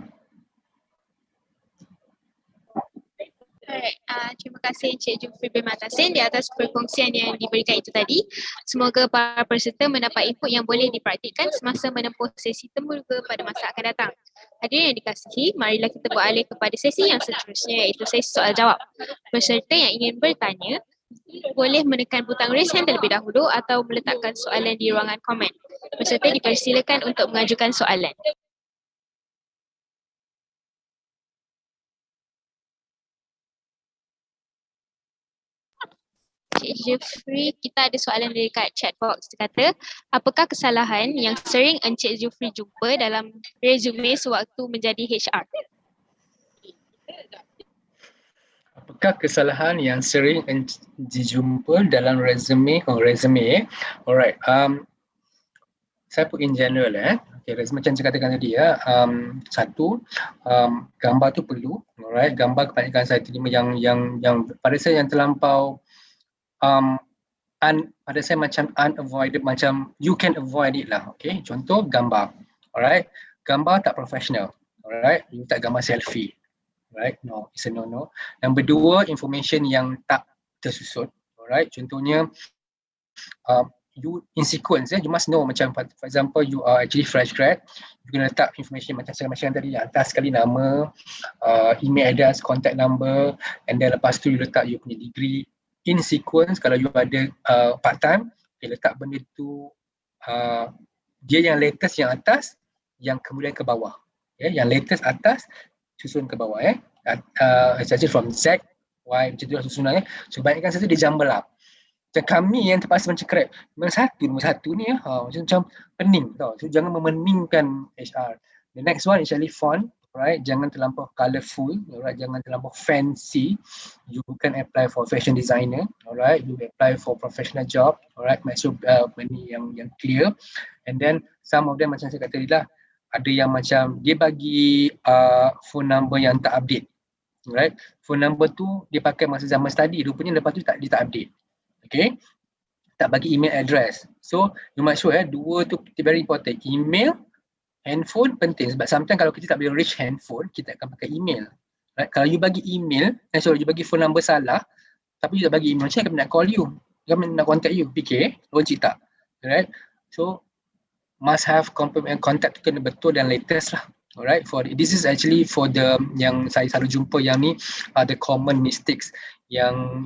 Alright, terima kasih Encik Jufri bin Matasin di atas perkongsian yang diberikan itu tadi. Semoga para peserta mendapat input yang boleh dipraktikkan semasa menempuh sesi temubuka pada masa akan datang. Hadirin yang dikasihi, marilah kita beralih kepada sesi yang seterusnya, iaitu sesi soal jawab. Peserta yang ingin bertanya boleh menekan butang raise hand terlebih dahulu atau meletakkan soalan di ruangan komen. Peserta dipersilakan untuk mengajukan soalan. Cik Jufri, kita ada soalan dekat chat box. Dia kata, apakah kesalahan yang sering Encik Jufri jumpa dalam resume sewaktu menjadi HR? Apakah kesalahan yang sering dijumpa dalam resume? Alright. Saya put in general Okay, macam saya katakan tadi satu, gambar tu perlu. Alright, gambar kebanyakan saya terima yang pada saya yang terlampau pada saya macam unavoided, macam you can avoid it lah. Okay, contoh gambar. Alright, gambar tak professional. Alright, you tak gambar selfie. Right, no, it's a no-no. Yang kedua, information yang tak tersusun. Alright, contohnya you in sequence, you must know, macam for example you are actually fresh grad, you kena letak information macam saya macam tadi, atas sekali nama, email address, contact number, and then lepas tu you letak you punya degree in sequence. Kalau you ada part time, okay, letak benda tu dia yang latest yang atas, yang kemudian ke bawah. Yang latest atas, susun ke bawah. Especially from Z, Y, macam tu lah susunan. So banyakkan satu dia jumble up. Macam kami yang terpaksa macam correct nombor satu ni macam pening tau. So jangan memeningkan HR. The next one is actually font, right? Jangan terlampau colourful, alright? Jangan terlampau fancy. You can apply for fashion designer, alright? You apply for professional job, alright? Maksud yang clear. And then some of them macam saya kata tadi lah, ada yang macam dia bagi phone number yang tak update, right? Phone number tu dia pakai masa zaman study, rupanya lepas tu dia tak update. Okay, tak bagi email address. So you make sure dua tu very important. Email, handphone penting sebab sometimes kalau kita tak boleh reach handphone, kita akan pakai email. Right? Kalau you bagi email, you bagi phone number salah, tapi you tak bagi email, macam mana nak call you? Kami nak contact you, fikir, logik tak? Right? So must have contact tu kena betul dan latest lah. Alright, for this is actually for the yang saya selalu jumpa yang ni the common mistakes yang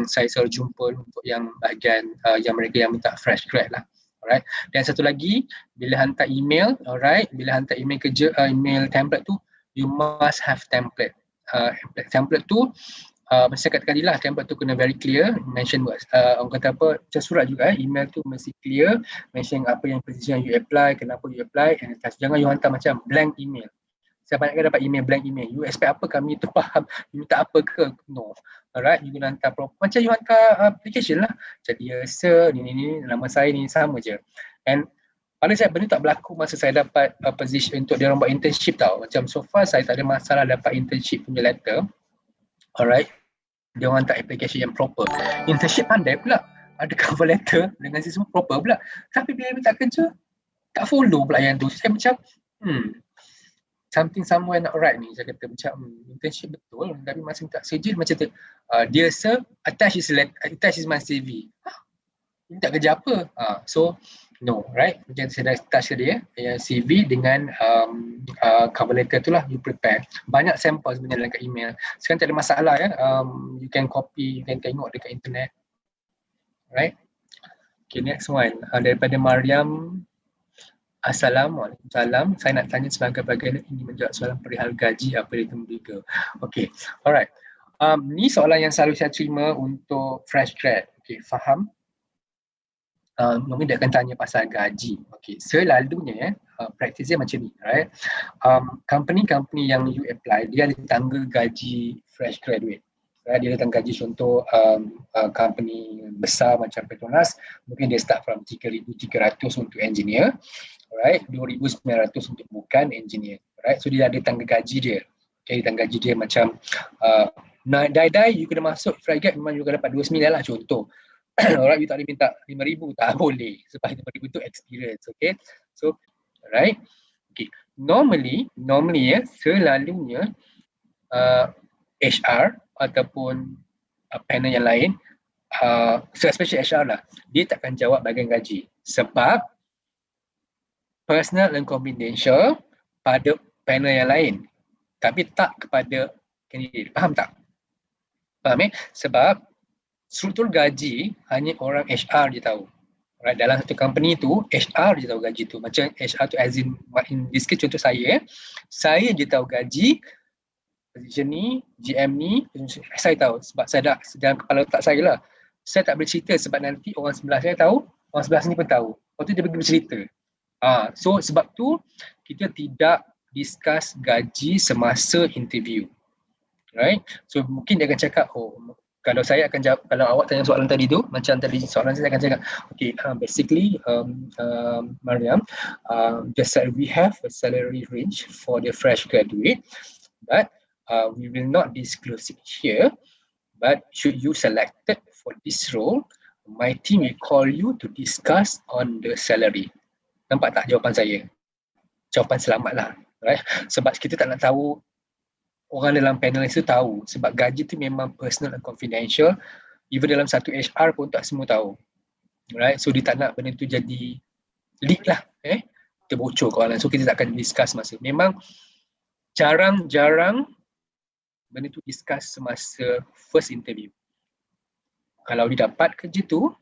saya selalu jumpa untuk yang bahagian yang mereka yang minta fresh grad lah. Alright, dan satu lagi, bila hantar email, alright, bila hantar email kerja, email template tu, you must have template. Template tu macam saya katakan tadi lah, template tu kena very clear, mention orang kata apa, macam surat juga email tu mesti clear, mention apa yang position you apply, kenapa you apply, and jangan you hantar macam blank email. Saya banyakkan dapat email blank email, you expect apa kami tu faham, you minta apa ke? No. Alright, you kena hantar proper, macam you hantar application lah, jadi sir, ni, nama saya ni, sama je. And pada saya benda tak berlaku masa saya dapat position untuk dia orang buat internship tau. Macam so far saya tak ada masalah dapat internship punya letter. Alright, dia orang hantar application yang proper. Internship pandai pula, ada cover letter dengan semua proper pula. Tapi bila minta kerja, tak follow pula yang tu. Saya macam, something somewhere not right ni. Saya kata macam internship betul tapi masa minta kerja macam tu. Dear sir, attach is my CV. Minta kerja apa? So no, right? Macam saya dah touch tadi CV dengan cover letter tu lah you prepare. Banyak sampel sebenarnya dalam kat email. Sekarang tak ada masalah ya. You can copy, you can tengok dekat internet. Right? Okay, next one. Daripada Mariam. Assalamualaikum. Saya nak tanya sebagai bagian ini menjawab soalan perihal gaji apa dia tembiga. Okay, alright. Ni soalan yang selalu saya terima untuk fresh grad. Okay, faham? Mungkin dia akan tanya pasal gaji. Okay, selalunya praktisnya macam ni, right? Company-company yang you apply, dia ada tangga gaji fresh graduate. Right? Dia ada tangga gaji contoh company besar macam Petronas, mungkin dia start from 3,300 untuk engineer. Right, 2,900 untuk bukan engineer. Right, so dia ada tangga gaji dia. Okay, tangga gaji dia macam die you kena masuk fresh grad memang you akan dapat 29 lah contoh. Alright, you tak boleh minta 5,000, tak boleh sebab 5,000 tu experience. Okay, so right, okay, normally selalunya HR ataupun panel yang lain, especially HR lah, dia takkan jawab bahagian gaji sebab personal and confidential pada panel yang lain tapi tak kepada candidate. Faham tak? Faham Sebab struktur gaji hanya orang HR dia tahu. Right? Dalam satu company tu HR dia tahu gaji tu. Macam HR tu as in this case contoh saya je tahu gaji position ni, GM ni, saya tahu sebab saya dah dalam kepala otak saya lah. Saya tak boleh cerita sebab nanti orang sebelah saya tahu, orang sebelah sini pun tahu. Lepas tu dia pergi bercerita. So sebab tu kita tidak discuss gaji semasa interview. Right? So mungkin dia akan cakap, kalau saya akan jawab, kalau awak tanya soalan tadi tu, macam tadi soalan saya akan cakap, okay, basically Mariam, just like we have a salary range for the fresh graduate, but we will not disclose it here, but should you selected for this role, my team will call you to discuss on the salary. Nampak tak jawapan saya? Jawapan selamat lah. Right? Sebab kita tak nak tahu, orang dalam panel itu tahu. Sebab gaji tu memang personal and confidential. Even dalam satu HR pun tak semua tahu. Right? So dia tak nak benda tu jadi leak lah. Terbocor ke orang lain. So kita tak akan discuss masa. Memang jarang-jarang benda tu discuss semasa first interview. Kalau dia dapat kerja tu,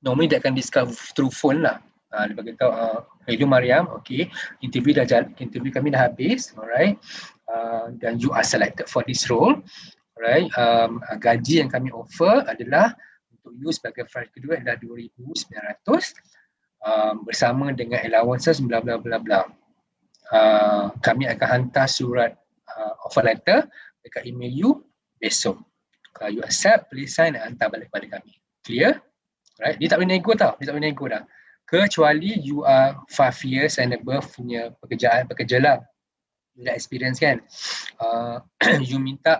normally dia akan discuss through phone lah. Dia bagi tahu, hello Mariam, okay, interview kami dah habis, alright, dan you are selected for this role, alright. Gaji yang kami offer adalah untuk you sebagai fresh graduate adalah 2,900 bersama dengan allowances bla bla bla bla. Kami akan hantar surat offer letter dekat email you besok. Kalau you accept, please sign dan hantar balik pada kami. Clear? Right? Dia tak boleh nego tau, dia tak boleh nego dah. Kecuali you are 5 years and above punya pekerja lah. You dah experience kan. You minta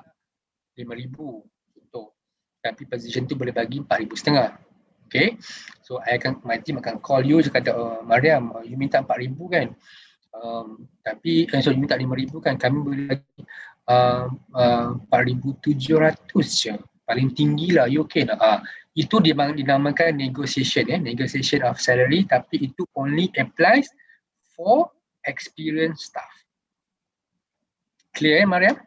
5,000 contoh. Tapi position tu boleh bagi 4,500. Okay. So my team akan call you, dia kata, Mariam, you minta 4,000 kan. Tapi so you minta 5,000 kan, kami boleh bagi 4,700 je. Paling tinggi lah, you okay tak? Itu dinamakan negotiation, negotiation of salary, tapi itu only applies for experienced staff. Clear Mariam?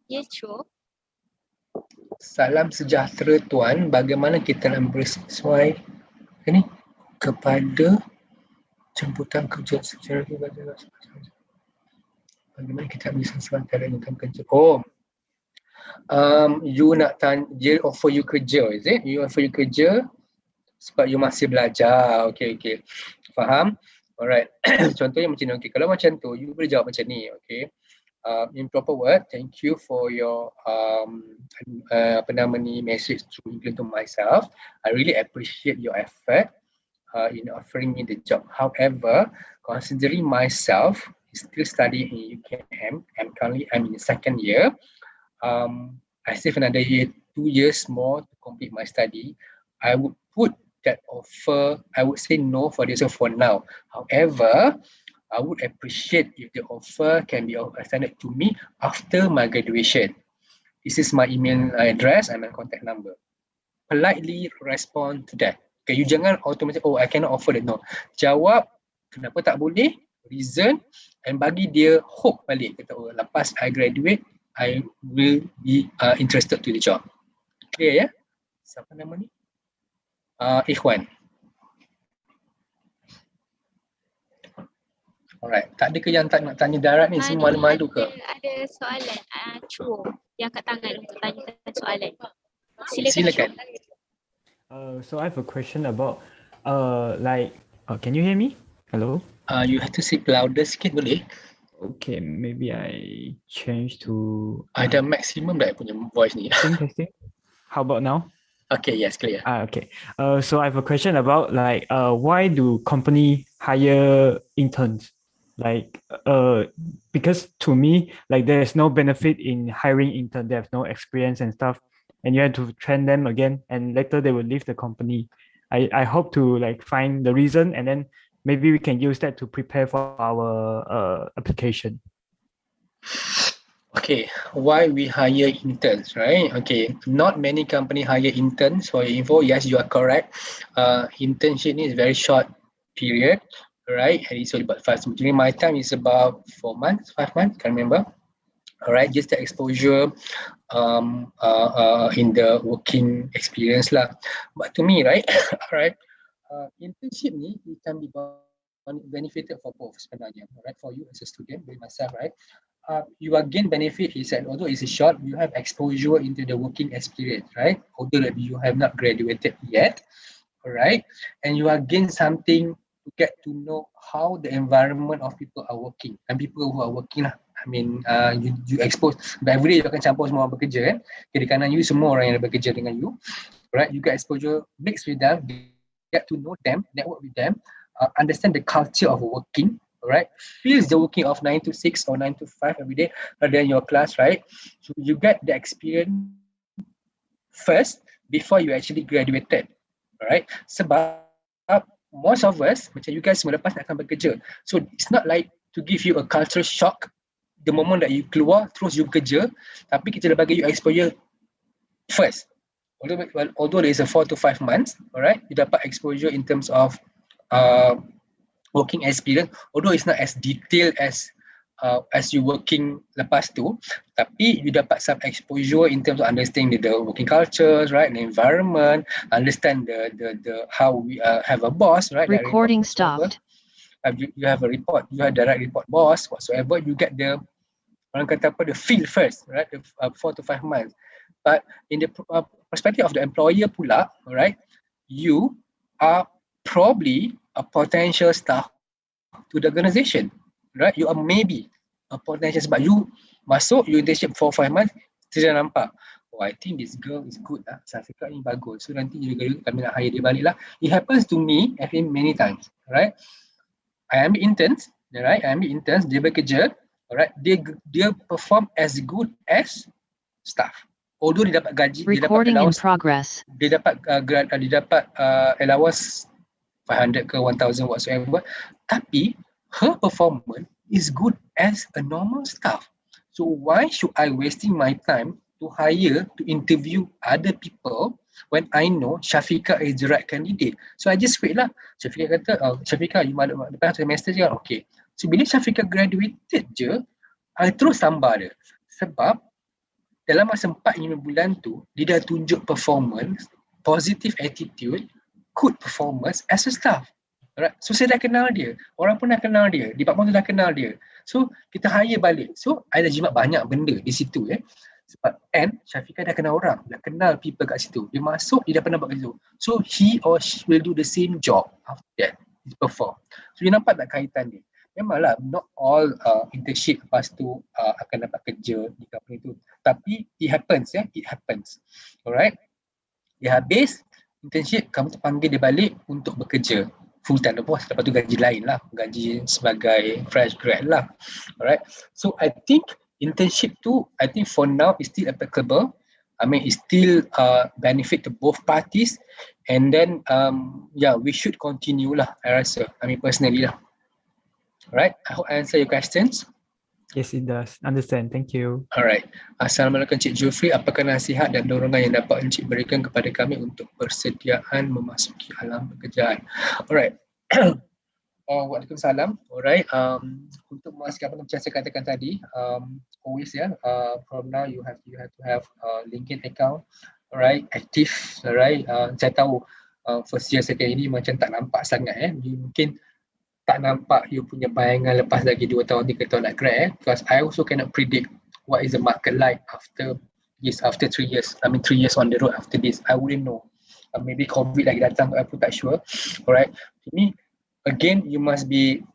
Yes, sure. Salam sejahtera Tuan, bagaimana kita nak bersesuai kepada jemputan kerja secara bagaimana kita bisa sesuai income kerja. You nak tanya, dia offer you kerja, is it? You offer you kerja sebab you masih belajar. Okay. Faham? Alright. Contohnya macam ni. Okay. Kalau macam tu, you boleh jawab macam ni. Okay. In proper word, thank you for your message through England to myself. I really appreciate your effort in offering me the job. However, considering myself still studying in UKM, and currently I'm in the second year. I still have another 2 years more to complete my study. I would put that offer, I would say no for this for now. However, I would appreciate if the offer can be extended to me after my graduation. This is my email address and my contact number. Politely respond to that. Okay, you jangan automatic, oh I cannot offer that. No. Jawab kenapa tak boleh, reason, and bagi dia hope balik. Kata, oh lepas I graduate, I will be interested to the job. Clear ya? Siapa nama ni? Ikhwan. Alright, tak ada ke yang tak nak tanya darat ni? Semua malu-malu ke? Ada soalan, Chuo yang angkat tangan untuk tanyakan soalan. Silakan. So I have a question about can you hear me? Hello? You have to speak louder sikit boleh? Okay, maybe I change to Ada maximum dah punya voice ni. testing. How about now? Okay, yes, clear. Okay. So I have a question about why do company hire interns? Because to me, there's no benefit in hiring intern. They have no experience and stuff, and you have to train them again, and later they will leave the company. I hope to find the reason, and then maybe we can use that to prepare for our application. Okay, why we hire interns, right? Okay, not many company hire interns. For your info, yes, you are correct. Internship is very short period, right? And it's only about 5 months. During my time, it's about 4 months, 5 months, can't remember. All right, just the exposure in the working experience lah. But to me, right, all right, internship ni it can be benefited for both sebenarnya, right? For you as a student, by myself, right? You are gain benefit is that although it's a short, you have exposure into the working experience, right? Although you have not graduated yet, all right? And you are gain something to get to know how the environment of people are working and people who are working lah. I mean, you expose, but every day you akan campur semua orang bekerja kan. Kiri kanan you semua orang yang bekerja dengan you, right? You get exposure, mix with them, get to know them, network with them, understand the culture of working, right? Feels the working of 9 to 6 or 9 to 5 every day rather than your class, right? So you get the experience first before you actually graduated, right? Sebab most of us, macam you guys semua lepas akan bekerja. So it's not like to give you a culture shock the moment that you keluar terus you kerja, tapi kita dah bagi you exposure first. Although there is a 4 to 5 months, alright, you dapat exposure in terms of working experience, although it's not as detailed as you working lepas tu, tapi you dapat some exposure in terms of understanding the working cultures, right, the environment, understand the how we have a boss, right? Recording stopped. You have a report, you have direct report boss whatsoever, you get the orang kata apa, the feel first, right, the 4 to 5 months. But in the perspective of the employer pula, right, you are probably a potential staff to the organization, right? You are maybe a potential, sebab you masuk, you internship 4-5 months, kita dah nampak, oh I think this girl is good lah, Syafiqah ni bagus, so nanti juga kami nak hire dia balik lah. It happens to me, I think many times, right? I ambil interns, right? I ambil interns, dia bekerja, alright, dia perform as good as staff. Although dia dapat gaji, Recording in progress. Dia dapat allowance 500 ke 1000 whatsoever, tapi her performance is good as a normal staff. So why should I wasting my time to hire, to interview other people when I know Syafiqah is the right candidate? So I just wait lah. Syafiqah kata, Syafiqah you malam lepas semester je kan? Okay. So bila Syafiqah graduated je, I terus tambah dia. Sebab dalam masa 4-5 bulan tu, dia dah tunjuk performance, positive attitude, good performance as a staff. Alright. So saya dah kenal dia. Orang pun dah kenal dia. Department tu dah kenal dia. So kita hire balik. So I dah jimat banyak benda di situ Sebab Syafiqah dah kenal orang, dah kenal people kat situ. Dia masuk, dia dah pernah buat kat situ. So he or she will do the same job after that. He perform. So you nampak tak kaitan dia? Memanglah not all internship lepas tu akan dapat kerja di company tu. Tapi it happens it happens. Alright. Dia habis internship, kamu terpanggil dia balik untuk bekerja full time lepas tu gaji lain lah, gaji sebagai fresh grad lah. Alright. So I think internship tu, I think for now is still applicable. I mean, it still benefit to both parties, And then yeah, we should continue lah, I rasa. I mean personally lah. Alright, I hope I answer your questions. Yes, it does. Understand. Thank you. Alright. Assalamualaikum Cik Jufri. Apakah nasihat dan dorongan yang dapat Encik berikan kepada kami untuk persediaan memasuki alam pekerjaan? Alright. Waalaikumsalam. Alright. Untuk memasuki apa macam saya katakan tadi, always from now you have to have LinkedIn account, alright, active, alright. Saya tahu first year second ini macam tak nampak sangat you mungkin tak nampak you punya bayangan lepas lagi 2 tahun 3 tahun nak grad because I also cannot predict what is the market like after 3 years. I mean 3 years on the road after this. I wouldn't know. Maybe COVID lagi datang, I pun tak sure. Alright. Ini again, you must be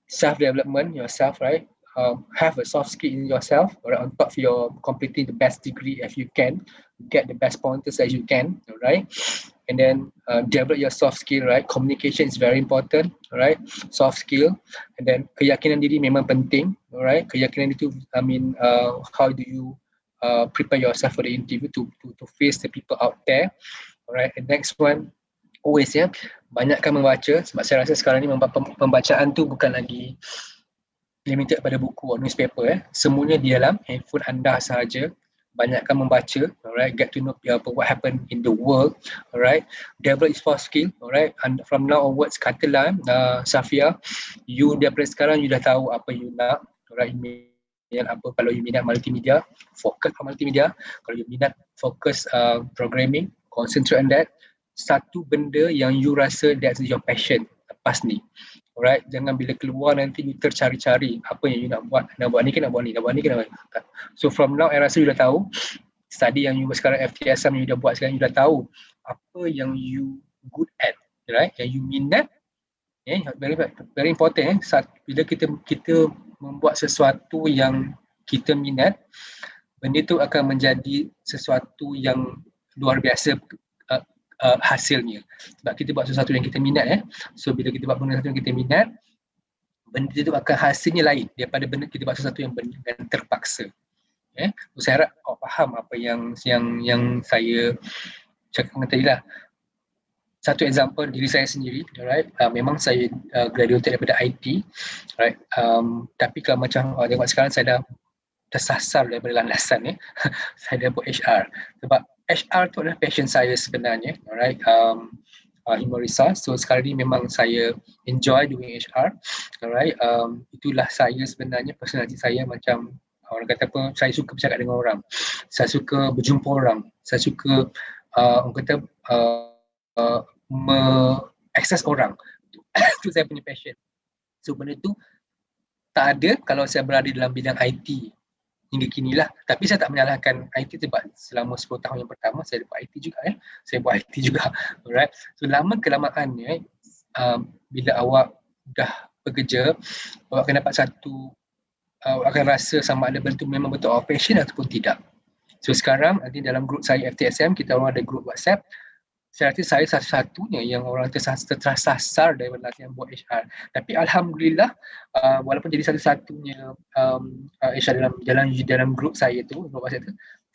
self-development yourself, right? Have a soft skill in yourself, right? On top of your completing the best degree as you can, get the best pointers as you can, right? And then develop your soft skill, right? Communication is very important, right? Soft skill, and then keyakinan diri memang penting, right? Keyakinan itu, I mean, how do you prepare yourself for the interview to face the people out there, alright? And next one. Always banyakkan membaca sebab saya rasa sekarang ni pembacaan tu bukan lagi limited pada buku atau newspaper semuanya di dalam handphone anda sahaja. Banyakkan membaca, alright, get to know what happened in the world, alright, develop your soft skill, alright, and from now onwards katalah Safia, you daripada sekarang you dah tahu apa you nak, alright, minat apa. Kalau you minat multimedia, fokus on multimedia. Kalau you minat fokus programming, concentrate on that. Satu benda yang you rasa that's your passion lepas ni. Alright, jangan bila keluar nanti you tercari-cari apa yang you nak buat ni ke nak buat ni, nak buat ni ke nak buat ni. So from now I rasa you dah tahu study yang you sekarang FTSM you dah buat sekarang, you dah tahu apa yang you good at, right? Yang you minat. Very important bila kita membuat sesuatu yang kita minat, benda tu akan menjadi sesuatu yang luar biasa hasilnya. Sebab kita buat sesuatu yang kita minat so bila kita buat benda sesuatu yang kita minat, benda itu akan hasilnya lain daripada benda kita buat sesuatu yang terpaksa. So, saya harap kau faham apa yang saya cakap tadi lah. Satu example diri saya sendiri, right? Memang saya graduated daripada IT, right? Tapi kalau macam tengok sekarang saya dah tersasar daripada landasan saya dah buat HR. Sebab HR tu adalah passion saya sebenarnya, alright, human resource. So sekarang ni memang saya enjoy doing HR, alright. Itulah saya sebenarnya, personality saya macam orang kata apa, saya suka bercakap dengan orang, saya suka berjumpa orang, saya suka orang kata access orang. Itu saya punya passion. So benda tu tak ada kalau saya berada dalam bidang IT hingga kini lah. Tapi saya tak menyalahkan IT sebab selama 10 tahun yang pertama saya buat IT juga saya buat IT juga, alright. So lama kelamaan bila awak dah bekerja, awak akan dapat satu, awak akan rasa sama ada benda tu memang betul awak passion ataupun tidak. So sekarang nanti dalam group saya FTSM, kita orang ada group WhatsApp. Saya rasa saya satu-satunya yang orang tersasar daripada latihan buat HR. Tapi alhamdulillah, walaupun jadi satu-satunya HR dalam grup saya tu,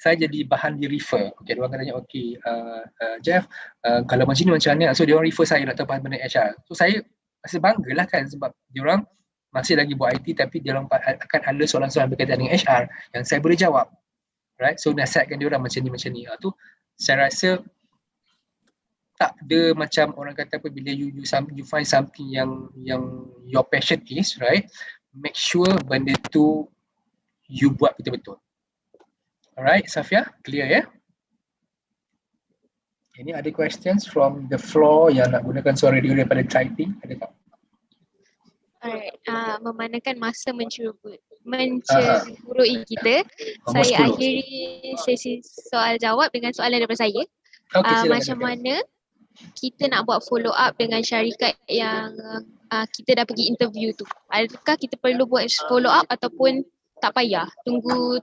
saya jadi bahan di refer. Okay, orang tanya, okay, Jeff, kalau macam ni macam mana? So dia orang refer saya nak tahu benda HR. So saya rasa bangga lah kan sebab dia orang masih lagi buat IT tapi dia orang akan ada soalan-soalan berkaitan dengan HR yang saya boleh jawab. Right? So nasihatkan dia orang macam ni. Tu saya rasa tak ada macam orang kata apa, bila you find something yang your passion is, right, make sure benda tu you buat betul-betul. Alright, Safia, clear ya? Ini ada questions from the floor yang nak gunakan suara dia daripada typing, ada tak? Alright, memandangkan masa mencerubui kita, saya 10. akhiri sesi soal jawab dengan soalan daripada saya. Okay, macam mana kita nak buat follow up dengan syarikat yang kita dah pergi interview tu? Adakah kita perlu buat follow up ataupun tak payah tunggu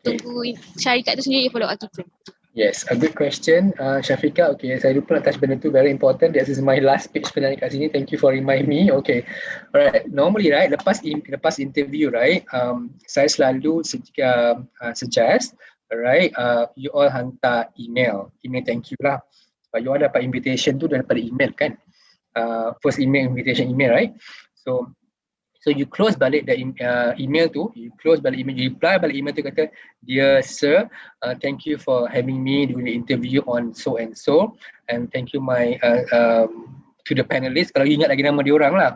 syarikat tu sendiri follow up kita? Yes, a good question, Syafiqah. Okay, saya lupa nak touch benda tu, very important. This is my last speech sebenarnya kat sini. Thank you for remind me. Okay, alright. Normally, right, lepas interview, right, saya selalu suggest, alright, you all hantar email thank you lah. Sebab you dapat invitation tu daripada email kan. First email, invitation email, right? So you close balik the email tu, you reply balik email tu kata, dear sir, thank you for having me during the interview on so and so, and thank you to the panelists, kalau you ingat lagi nama dia orang lah,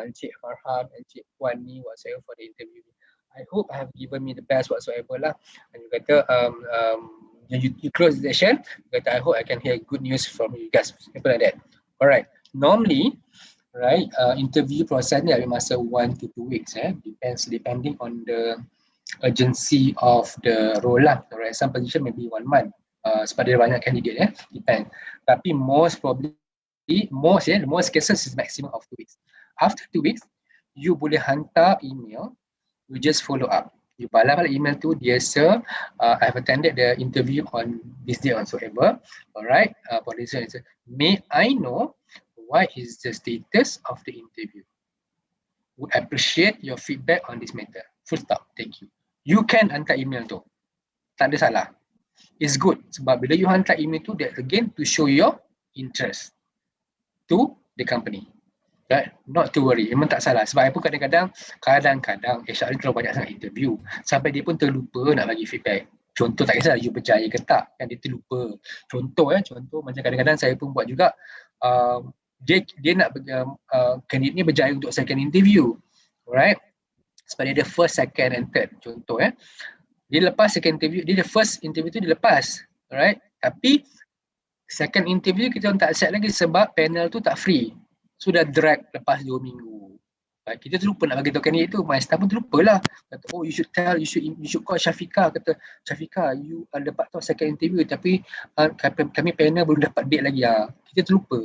Encik Farhan, Encik Puan ni whatsoever for the interview. I hope I have given me the best whatsoever lah. And you kata you close the session, you kata I hope I can hear good news from you guys, something like that. Alright, normally right, interview process ni ada masa 1 to 2 weeks, depending on the urgency of the role lah. Alright, some position maybe 1 month, sebab dia banyak candidate, depend. Tapi most cases is maximum of 2 weeks. After 2 weeks, you boleh hantar email, you just follow up. You balas balik email tu, dear sir, I have attended the interview on this day whatsoever. Alright, for this reason, may I know what is the status of the interview? Would appreciate your feedback on this matter. Full stop. Thank you. You can hantar email tu. Tak ada salah. It's good. Sebab bila you hantar email tu, that again to show your interest to the company. Right? Not to worry. Memang tak salah. Sebab apa kadang-kadang HR ni terlalu banyak sangat interview. Sampai dia pun terlupa nak bagi feedback. Contoh, tak kisah you berjaya ke tak. Kan dia terlupa. Contoh macam kadang-kadang saya pun buat juga. Dia nak candidate ni berjaya untuk second interview, alright? Sebab dia ada first, second and third. Contoh dia lepas second interview, dia the first interview tu dia lepas, alright? Tapi second interview kita tak accept lagi sebab panel tu tak free. Sudah drag lepas 2 minggu. Kita terlupa nak bagi tahu candidate tu, my staff pun terlupa lah. Kata, you should call Syafiqah. Kata, Syafiqah, you dapat tahu second interview tapi kami panel belum dapat date lagi. Kita terlupa.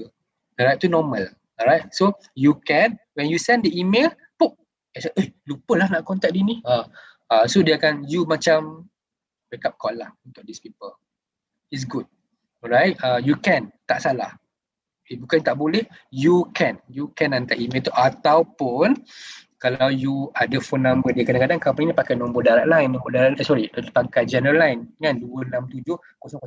Alright, itu normal. Alright, so you can, when you send the email, lupa lah nak contact dia ni. So dia akan, you macam backup call lah untuk these people. It's good. Alright, you can, tak salah. Bukan tak boleh, you can hantar email tu, ataupun kalau you ada phone number dia, kadang-kadang company ni pakai nombor direct line, pakai general line kan, 267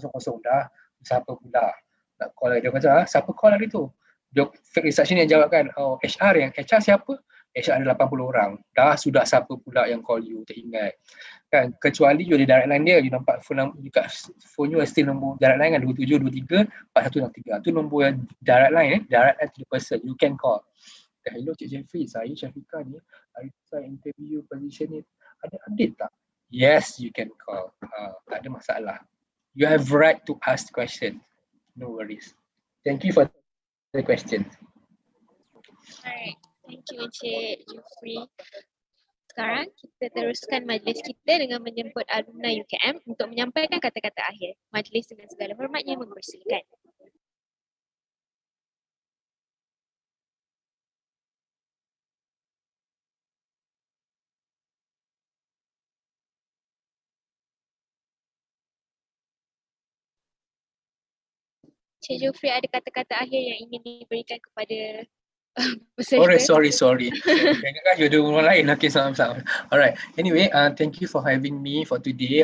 000 dah, siapa pula nak call dia, kata siapa call hari tu, dia fake reception yang jawab kan, HR siapa? HR ada 80 orang, sudah siapa pula yang call you, tak ingat kan, kecuali you ada direct line dia, you nampak phone number dekat phone you still nombor direct line kan, 2723 4163, tu nombor yang direct line direct line to the person, you can call. Hello Cik Jeffrey, saya Syafiqah ni, hari tu saya interview position ni, ada update tak? Yes, you can call, tak ada masalah, you have right to ask question, no worries. Thank you for the question. Alright, thank you Encik Jufri. Sekarang kita teruskan majlis kita dengan menjemput alumni UKM untuk menyampaikan kata-kata akhir. Majlis dengan segala hormatnya mempersilakan. Cik Jufri, ada kata-kata akhir yang ingin diberikan kepada peserta? Sorry. Jangan kan you ada orang lain. Okay, sama. Alright. Anyway, thank you for having me for today.